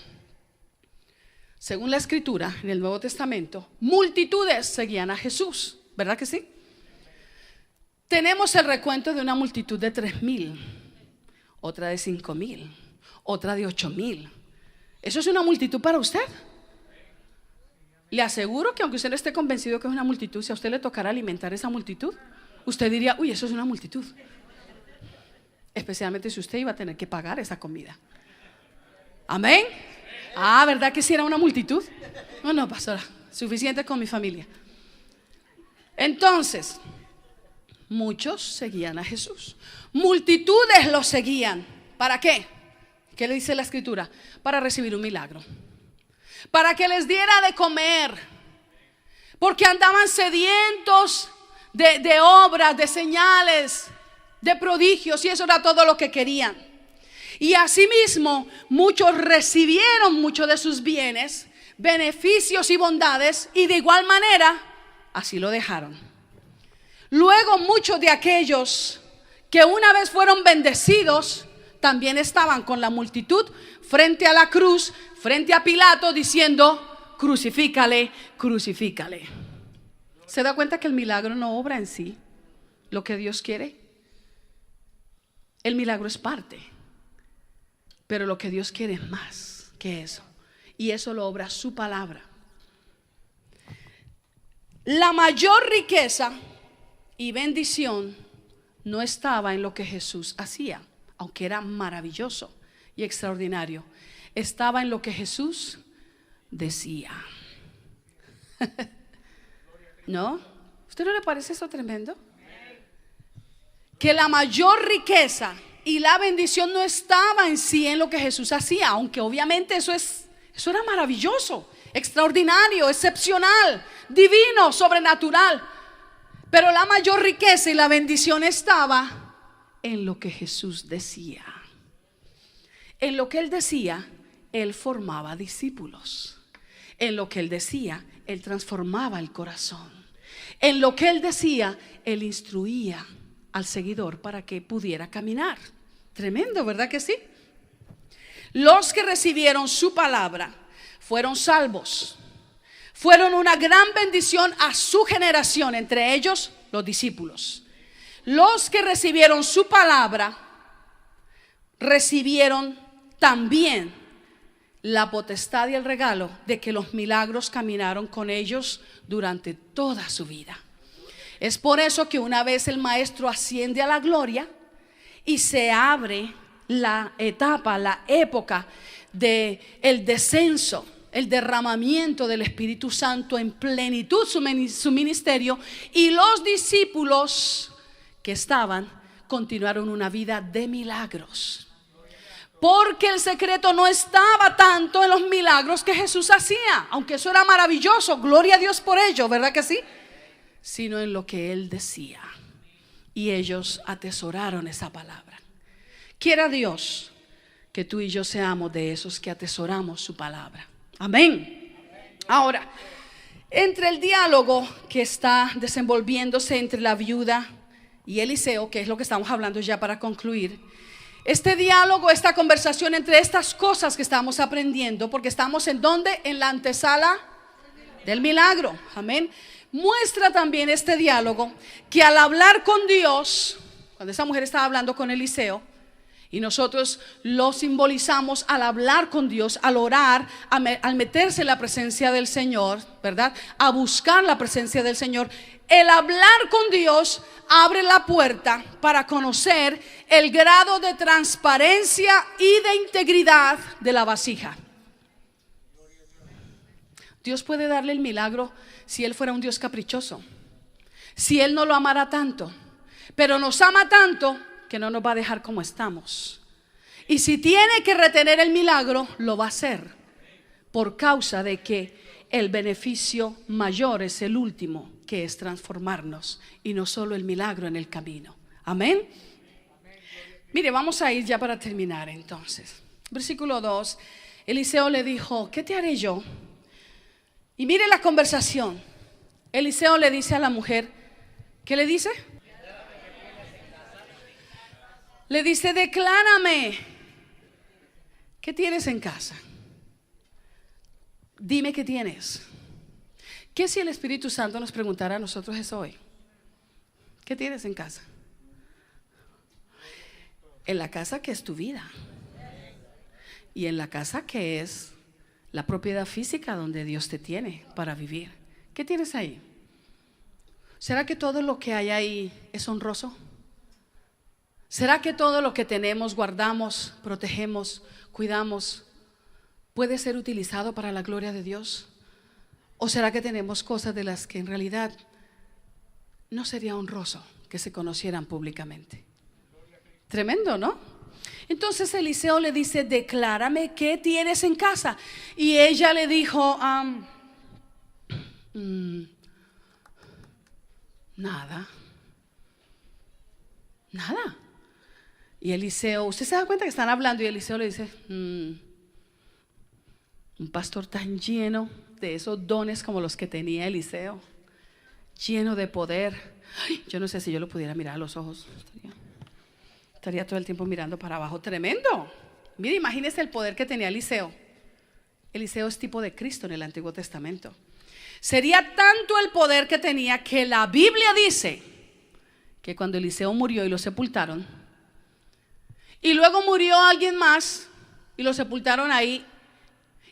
Según la Escritura, en el Nuevo Testamento, multitudes seguían a Jesús, ¿verdad que sí? Tenemos el recuento de una multitud de 3,000, otra de 5,000, otra de 8,000. ¿Eso es una multitud para usted? Le aseguro que aunque usted no esté convencido que es una multitud, si a usted le tocara alimentar esa multitud, usted diría, uy, eso es una multitud. Especialmente si usted iba a tener que pagar esa comida. Amén. Ah, ¿verdad que sí era una multitud? No, pastora, suficiente con mi familia. Entonces, muchos seguían a Jesús. Multitudes lo seguían. ¿Para qué? ¿Qué le dice la Escritura? Para recibir un milagro, para que les diera de comer, porque andaban sedientos de obras, de señales, de prodigios, y eso era todo lo que querían. Y asimismo muchos recibieron muchos de sus bienes, beneficios y bondades, y de igual manera así lo dejaron. Luego muchos de aquellos que una vez fueron bendecidos también estaban con la multitud frente a la cruz, frente a Pilato, diciendo, crucifícale, crucifícale. ¿Se da cuenta que el milagro no obra en sí lo que Dios quiere? El milagro es parte, pero lo que Dios quiere es más que eso, y eso lo obra su palabra. La mayor riqueza y bendición no estaba en lo que Jesús hacía, aunque era maravilloso y extraordinario. Estaba en lo que Jesús decía. ¿No? ¿Usted no le parece eso tremendo? Que la mayor riqueza y la bendición no estaba en sí en lo que Jesús hacía, aunque obviamente eso era maravilloso, extraordinario, excepcional, divino, sobrenatural. Pero la mayor riqueza y la bendición estaba en lo que Jesús decía. En lo que Él decía, Él formaba discípulos. En lo que Él decía, Él transformaba el corazón. En lo que Él decía, Él instruía al seguidor para que pudiera caminar. Tremendo, ¿verdad que sí? Los que recibieron su palabra fueron salvos. Fueron una gran bendición a su generación, entre ellos los discípulos. Los que recibieron su palabra recibieron también la potestad y el regalo de que los milagros caminaron con ellos durante toda su vida. Es por eso que una vez el maestro asciende a la gloria y se abre la etapa, la época de el descenso, el derramamiento del Espíritu Santo en plenitud, su ministerio, y los discípulos que estaban continuaron una vida de milagros. Porque el secreto no estaba tanto en los milagros que Jesús hacía, aunque eso era maravilloso, gloria a Dios por ello, ¿verdad que sí? Sino en lo que Él decía. Y ellos atesoraron esa palabra. Quiera Dios que tú y yo seamos de esos que atesoramos su palabra. Amén. Ahora, entre el diálogo que está desenvolviéndose entre la viuda y Eliseo, que es lo que estamos hablando ya para concluir, este diálogo, esta conversación entre estas cosas que estamos aprendiendo, porque estamos en donde, en la antesala del milagro, amén, muestra también este diálogo que al hablar con Dios, cuando esa mujer estaba hablando con Eliseo, y nosotros lo simbolizamos al hablar con Dios, al orar, al meterse en la presencia del Señor, ¿verdad? A buscar la presencia del Señor. El hablar con Dios abre la puerta para conocer el grado de transparencia y de integridad de la vasija. Dios puede darle el milagro si Él fuera un Dios caprichoso, si Él no lo amara tanto, pero nos ama tanto que no nos va a dejar como estamos. Y si tiene que retener el milagro, lo va a hacer, por causa de que el beneficio mayor es el último, que es transformarnos, y no solo el milagro en el camino. Amén. Mire, vamos a ir ya para terminar entonces. Versículo 2, Eliseo le dijo: ¿qué te haré yo? Y mire la conversación. Eliseo le dice a la mujer, ¿qué le dice? Le dice: declárame, ¿qué tienes en casa? Dime qué tienes. ¿Qué si el Espíritu Santo nos preguntara a nosotros eso hoy? ¿Qué tienes en casa? En la casa que es tu vida, y en la casa que es la propiedad física donde Dios te tiene para vivir. ¿Qué tienes ahí? ¿Será que todo lo que hay ahí es honroso? ¿Será que todo lo que tenemos, guardamos, protegemos, cuidamos, puede ser utilizado para la gloria de Dios? ¿O será que tenemos cosas de las que en realidad no sería honroso que se conocieran públicamente? Tremendo, ¿no? Entonces Eliseo le dice: declárame qué tienes en casa. Y ella le dijo: nada. Y Eliseo, usted se da cuenta que están hablando, y Eliseo le dice: un pastor tan lleno de esos dones como los que tenía Eliseo, lleno de poder. Ay, yo no sé si yo lo pudiera mirar a los ojos, estaría todo el tiempo mirando para abajo. Tremendo. Mire, imagínese el poder que tenía Eliseo. Eliseo es tipo de Cristo en el Antiguo Testamento. Sería tanto el poder que tenía que la Biblia dice que cuando Eliseo murió y lo sepultaron, y luego murió alguien más y lo sepultaron ahí,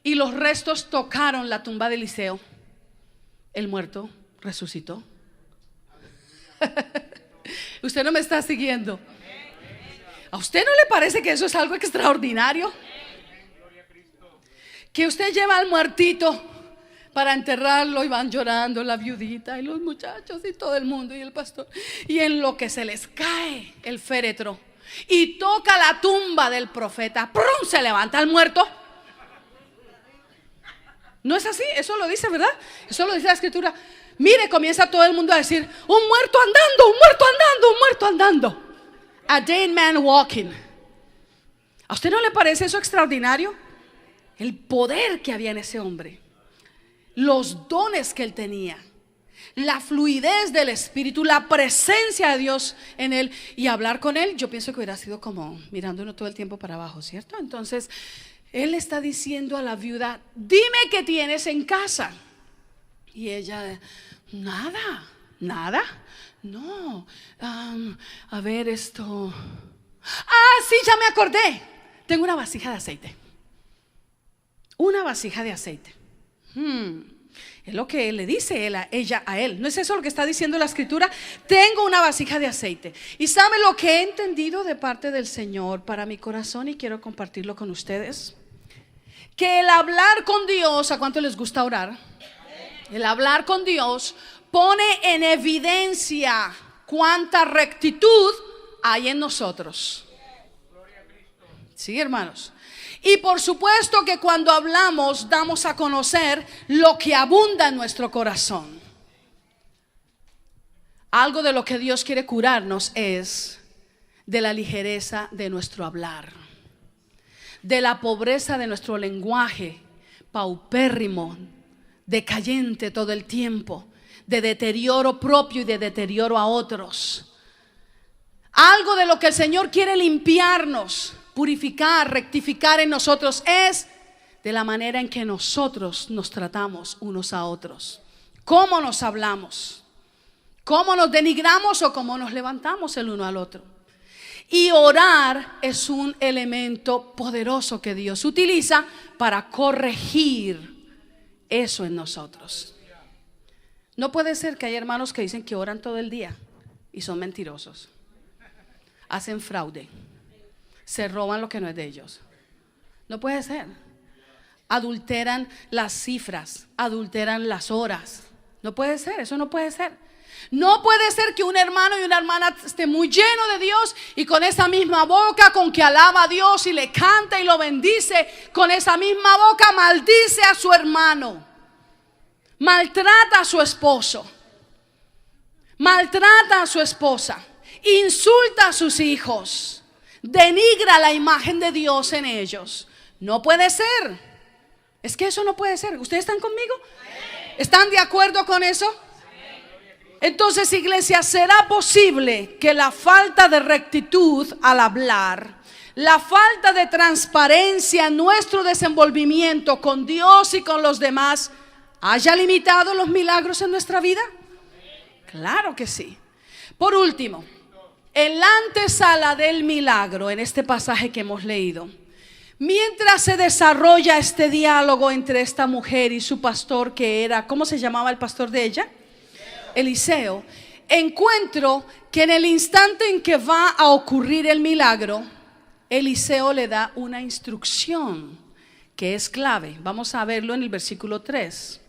y los restos tocaron la tumba de Eliseo, el muerto resucitó. Usted no me está siguiendo. ¿A usted no le parece que eso es algo extraordinario? Que usted lleva al muertito para enterrarlo y van llorando la viudita y los muchachos y todo el mundo y el pastor, y en lo que se les cae el féretro y toca la tumba del profeta, ¡prum!, se levanta el muerto. ¿No es así? Eso lo dice, ¿verdad? Eso lo dice la Escritura. Mire, comienza todo el mundo a decir: un muerto andando, un muerto andando, un muerto andando. A dead man walking. ¿A usted no le parece eso extraordinario? El poder que había en ese hombre, los dones que él tenía, la fluidez del Espíritu, la presencia de Dios en él, y hablar con él, yo pienso que hubiera sido como mirándonos todo el tiempo para abajo, ¿cierto? Entonces él está diciendo a la viuda: dime qué tienes en casa. Y ella: nada. No, a ver esto. Sí, ya me acordé. Tengo una vasija de aceite. Una vasija de aceite. Es lo que le dice ella a él. ¿No es eso lo que está diciendo la escritura? Tengo una vasija de aceite. ¿Y sabe lo que he entendido de parte del Señor para mi corazón? Y quiero compartirlo con ustedes. Que el hablar con Dios, ¿a cuánto les gusta orar? El hablar con Dios pone en evidencia cuánta rectitud hay en nosotros. Sí, hermanos. Y por supuesto que cuando hablamos damos a conocer lo que abunda en nuestro corazón. Algo de lo que Dios quiere curarnos es de la ligereza de nuestro hablar, de la pobreza de nuestro lenguaje, paupérrimo, decayente todo el tiempo, de deterioro propio y de deterioro a otros. Algo de lo que el Señor quiere limpiarnos, purificar, rectificar en nosotros es de la manera en que nosotros nos tratamos unos a otros. Cómo nos hablamos, cómo nos denigramos o cómo nos levantamos el uno al otro. Y orar es un elemento poderoso que Dios utiliza para corregir eso en nosotros. No puede ser que haya hermanos que dicen que oran todo el día y son mentirosos. Hacen fraude. Se roban lo que no es de ellos. No puede ser. Adulteran las cifras, adulteran las horas. No puede ser, eso no puede ser. No puede ser que un hermano y una hermana esté muy lleno de Dios y con esa misma boca con que alaba a Dios y le canta y lo bendice, con esa misma boca maldice a su hermano, maltrata a su esposo, maltrata a su esposa, insulta a sus hijos, denigra la imagen de Dios en ellos. No puede ser. Es que eso no puede ser. ¿Ustedes están conmigo? ¿Están de acuerdo con eso? Entonces, iglesia, ¿será posible que la falta de rectitud al hablar, la falta de transparencia en nuestro desenvolvimiento con Dios y con los demás haya limitado los milagros en nuestra vida? Claro que sí. Por último, en la antesala del milagro, en este pasaje que hemos leído, mientras se desarrolla este diálogo entre esta mujer y su pastor, que era, ¿cómo se llamaba el pastor de ella? Eliseo. Encuentro que en el instante en que va a ocurrir el milagro, Eliseo le da una instrucción que es clave. Vamos a verlo en el versículo 3.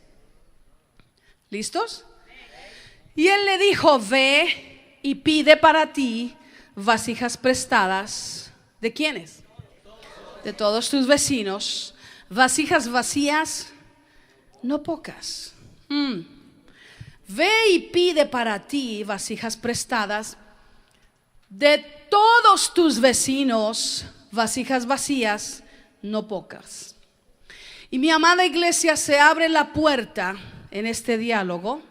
¿Listos? Y él le dijo: ve y pide para ti vasijas prestadas. ¿De quiénes? De todos tus vecinos. Vasijas vacías, no pocas. Ve y pide para ti vasijas prestadas de todos tus vecinos, vasijas vacías, no pocas. Y mi amada iglesia, se abre la puerta en este diálogo,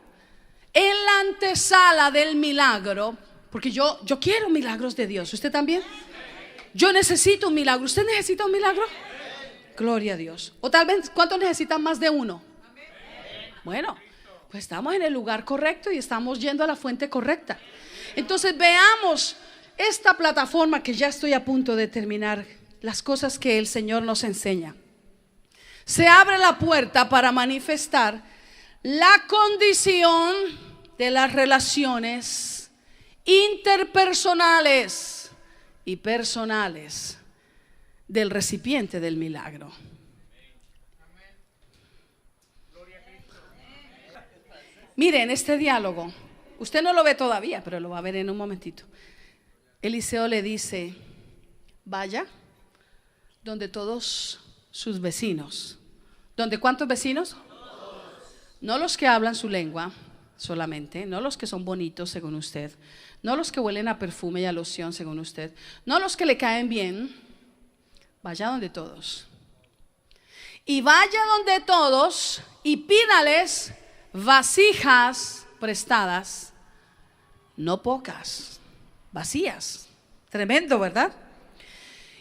en la antesala del milagro, porque yo quiero milagros de Dios. ¿Usted también? Yo necesito un milagro. ¿Usted necesita un milagro? Gloria a Dios. O tal vez, ¿cuántos necesitan más de uno? Bueno, pues estamos en el lugar correcto y estamos yendo a la fuente correcta. Entonces veamos esta plataforma que ya estoy a punto de terminar, las cosas que el Señor nos enseña. Se abre la puerta para manifestar la condición de las relaciones interpersonales y personales del recipiente del milagro. Miren este diálogo. Usted no lo ve todavía, pero lo va a ver en un momentito. Eliseo le dice: vaya donde todos sus vecinos. ¿Donde cuántos vecinos? No los que hablan su lengua solamente, no los que son bonitos según usted, no los que huelen a perfume y a loción según usted, no los que le caen bien. Vaya donde todos. Y vaya donde todos y pídales vasijas prestadas, no pocas, vacías. Tremendo, ¿verdad?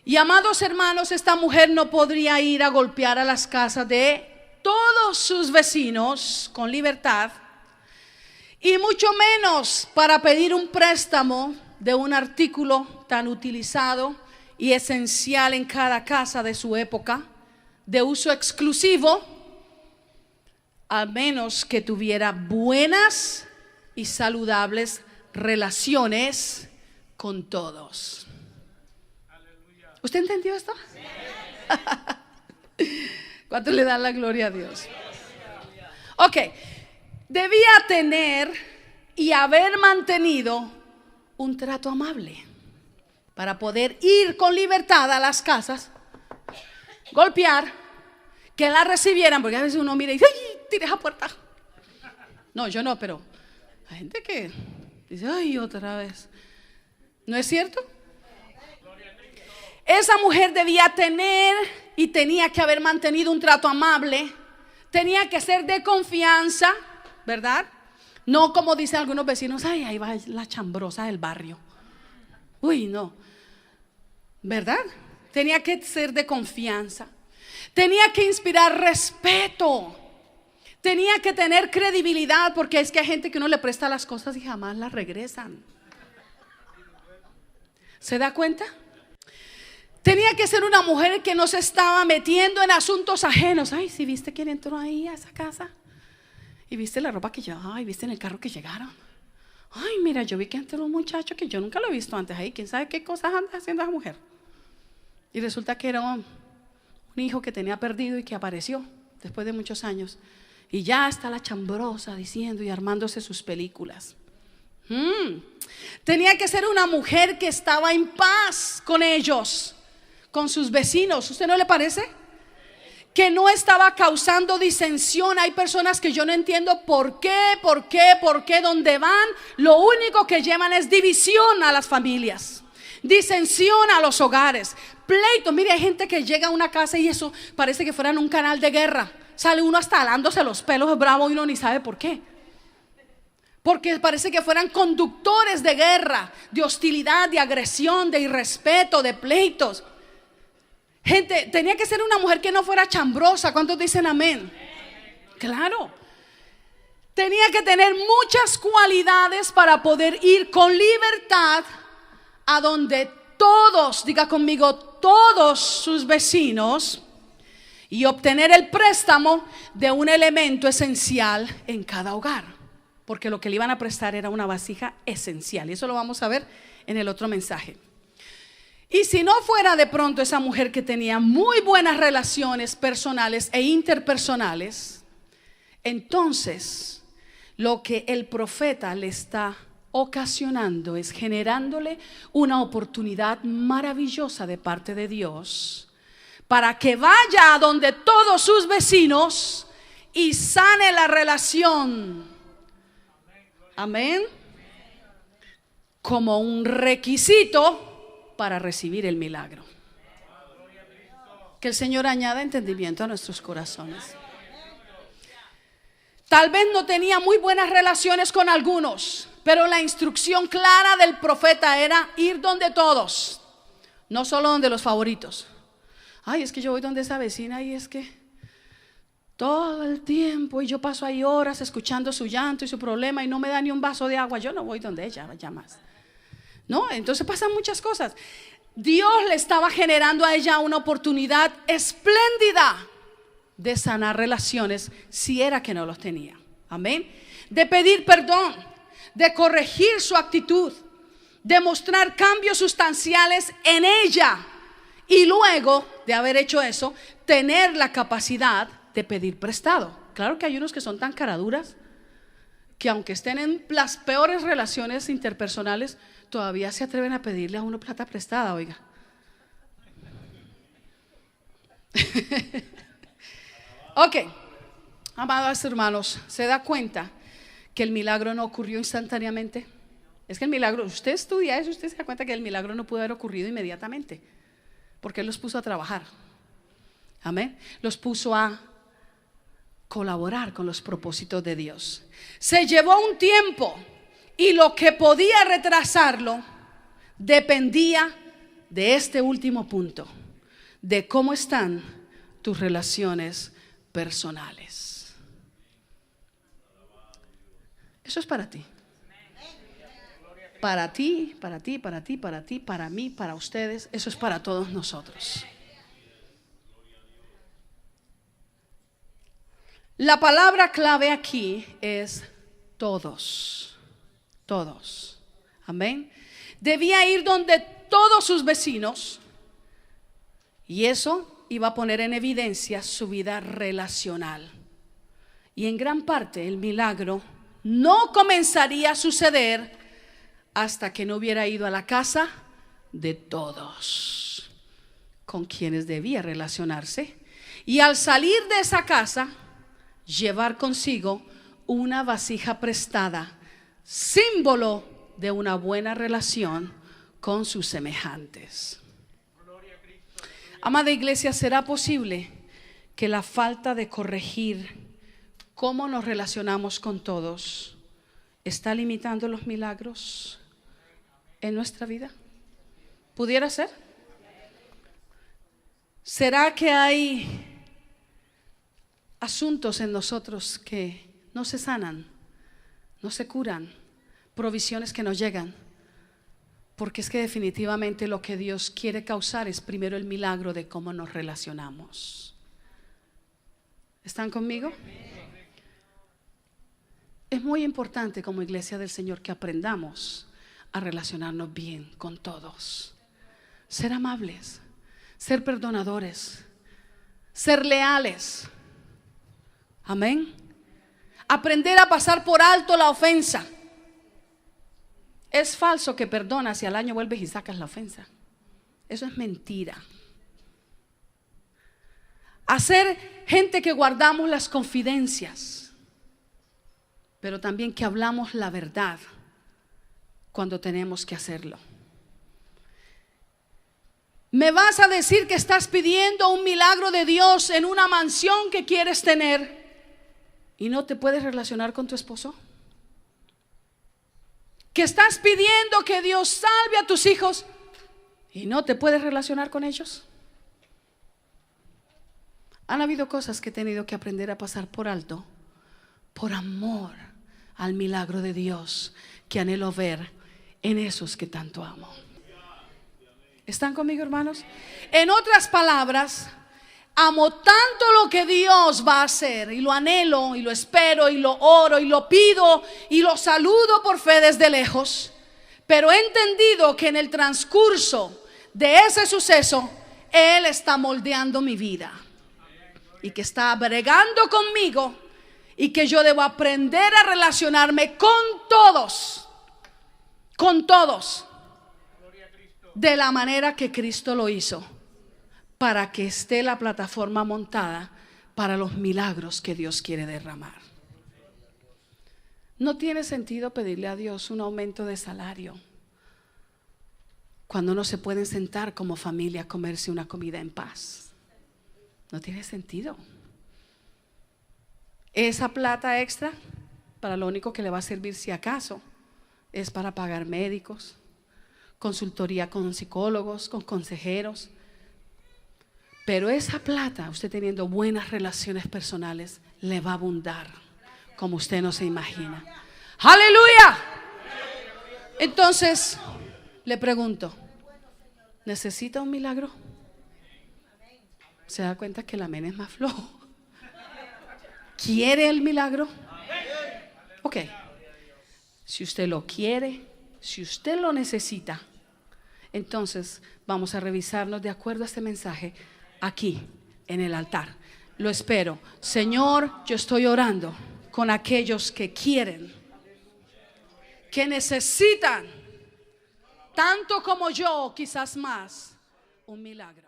Y amados hermanos, esta mujer no podría ir a golpear a las casas de todos sus vecinos con libertad, y mucho menos para pedir un préstamo de un artículo tan utilizado y esencial en cada casa de su época, de uso exclusivo. a menos que tuviera buenas y saludables relaciones con todos. ¿Usted entendió esto? ¿Cuánto le dan la gloria a Dios? Ok, debía tener y haber mantenido un trato amable para poder ir con libertad a las casas, golpear, que la recibieran, porque a veces uno mira y dice, ¡ay, tire esa puerta! No, yo no, pero hay gente que dice, ¡ay, otra vez! ¿No es cierto? Esa mujer debía tener y tenía que haber mantenido un trato amable, tenía que ser de confianza, ¿verdad? No como dicen algunos vecinos, ¡ay, ahí va la chambrosa del barrio! Uy, no, ¿verdad? Tenía que ser de confianza. Tenía que inspirar respeto. Tenía que tener credibilidad, porque es que hay gente que uno le presta las cosas y jamás las regresan. ¿Se da cuenta? Tenía que ser una mujer que no se estaba metiendo en asuntos ajenos. Ay, si viste quién entró ahí a esa casa. Y viste la ropa que llevaba. Y viste en el carro que llegaron. Ay, mira, yo vi que entró un muchacho que yo nunca lo he visto antes ahí. ¿Quién sabe qué cosas anda haciendo esa mujer? Y resulta que era un hijo que tenía perdido y que apareció después de muchos años. Y ya está la chambrosa diciendo y armándose sus películas. Tenía que ser una mujer que estaba en paz con ellos, con sus vecinos. ¿Usted no le parece? Que no estaba causando disensión. Hay personas que yo no entiendo por qué, donde van, lo único que llevan es división a las familias, disensión a los hogares, pleitos. Mire, hay gente que llega a una casa y eso parece que fueran un canal de guerra. Sale uno hasta alándose los pelos bravo y uno ni sabe por qué. Porque parece que fueran conductores de guerra, de hostilidad, de agresión, de irrespeto, de pleitos. Gente, tenía que ser una mujer que no fuera chambrosa. ¿Cuántos dicen amén? Claro. Tenía que tener muchas cualidades para poder ir con libertad a donde todos, diga conmigo, todos sus vecinos, y obtener el préstamo de un elemento esencial en cada hogar, porque lo que le iban a prestar era una vasija esencial, y eso lo vamos a ver en el otro mensaje. Y si no fuera de pronto esa mujer que tenía muy buenas relaciones personales e interpersonales, entonces lo que el profeta le está ocasionando es generándole una oportunidad maravillosa de parte de Dios para que vaya a donde todos sus vecinos y sane la relación. Amén. Como un requisito para recibir el milagro. Que el Señor añada entendimiento a nuestros corazones. Tal vez no tenía muy buenas relaciones con algunos, pero la instrucción clara del profeta era ir donde todos, no solo donde los favoritos. Ay, es que yo voy donde esa vecina y es que todo el tiempo, y yo paso ahí horas escuchando su llanto y su problema y no me da ni un vaso de agua. Yo no voy donde ella, ya más. No, entonces pasan muchas cosas. Dios le estaba generando a ella una oportunidad espléndida de sanar relaciones si era que no los tenía. Amén. De pedir perdón, de corregir su actitud, de mostrar cambios sustanciales en ella, y luego de haber hecho eso, tener la capacidad de pedir prestado. Claro que hay unos que son tan caraduras que aunque estén en las peores relaciones interpersonales, todavía se atreven a pedirle a uno plata prestada, oiga. Ok, amados hermanos, ¿se da cuenta que el milagro no ocurrió instantáneamente? Es que el milagro, usted estudia eso, usted se da cuenta que el milagro no pudo haber ocurrido inmediatamente, porque Él los puso a trabajar. Amén. Los puso a colaborar con los propósitos de Dios. Se llevó un tiempo, y lo que podía retrasarlo dependía de este último punto, de cómo están tus relaciones personales. Eso es para ti. Para ti, para ti, para ti, para ti, para mí, para ustedes. Eso es para todos nosotros. La palabra clave aquí es todos. Todos. Amén. Debía ir donde todos sus vecinos, y eso iba a poner en evidencia su vida relacional. Y en gran parte el milagro no comenzaría a suceder hasta que no hubiera ido a la casa de todos con quienes debía relacionarse, y al salir de esa casa llevar consigo una vasija prestada, símbolo de una buena relación con sus semejantes. Amada iglesia, ¿será posible que la falta de corregir cómo nos relacionamos con todos está limitando los milagros en nuestra vida? ¿Pudiera ser? ¿Será que hay asuntos en nosotros que no se sanan, no se curan, provisiones que nos llegan? Porque es que definitivamente lo que Dios quiere causar es primero el milagro de cómo nos relacionamos. ¿Están conmigo? Es muy importante como iglesia del Señor que aprendamos a relacionarnos bien con todos, ser amables, ser perdonadores, ser leales. Amén. Aprender a pasar por alto la ofensa. Es falso que perdonas y al año vuelves y sacas la ofensa. Eso es mentira. Hacer gente que guardamos las confidencias, pero también que hablamos la verdad cuando tenemos que hacerlo. ¿Me vas a decir que estás pidiendo un milagro de Dios en una mansión que quieres tener y no te puedes relacionar con tu esposo? ¿Que estás pidiendo que Dios salve a tus hijos y no te puedes relacionar con ellos? Han habido cosas que he tenido que aprender a pasar por alto por amor al milagro de Dios que anhelo ver en esos que tanto amo. ¿Están conmigo, hermanos? En otras palabras, amo tanto lo que Dios va a hacer y lo anhelo y lo espero y lo oro y lo pido y lo saludo por fe desde lejos, pero he entendido que en el transcurso de ese suceso Él está moldeando mi vida y que está bregando conmigo y que yo debo aprender a relacionarme con todos de la manera que Cristo lo hizo, para que esté la plataforma montada para los milagros que Dios quiere derramar. No tiene sentido pedirle a Dios un aumento de salario cuando no se pueden sentar como familia a comerse una comida en paz. No tiene sentido. Esa plata extra, para lo único que le va a servir, si acaso, es para pagar médicos, consultoría con psicólogos, con consejeros. Pero esa plata, usted teniendo buenas relaciones personales, le va a abundar como usted no se imagina. ¡Aleluya! Entonces, le pregunto, ¿necesita un milagro? ¿Se da cuenta que el amén es más flojo? ¿Quiere el milagro? Ok. Si usted lo quiere, si usted lo necesita, entonces vamos a revisarnos de acuerdo a este mensaje aquí en el altar. Lo espero. Señor, yo estoy orando con aquellos que quieren, que necesitan, tanto como yo, quizás más, un milagro.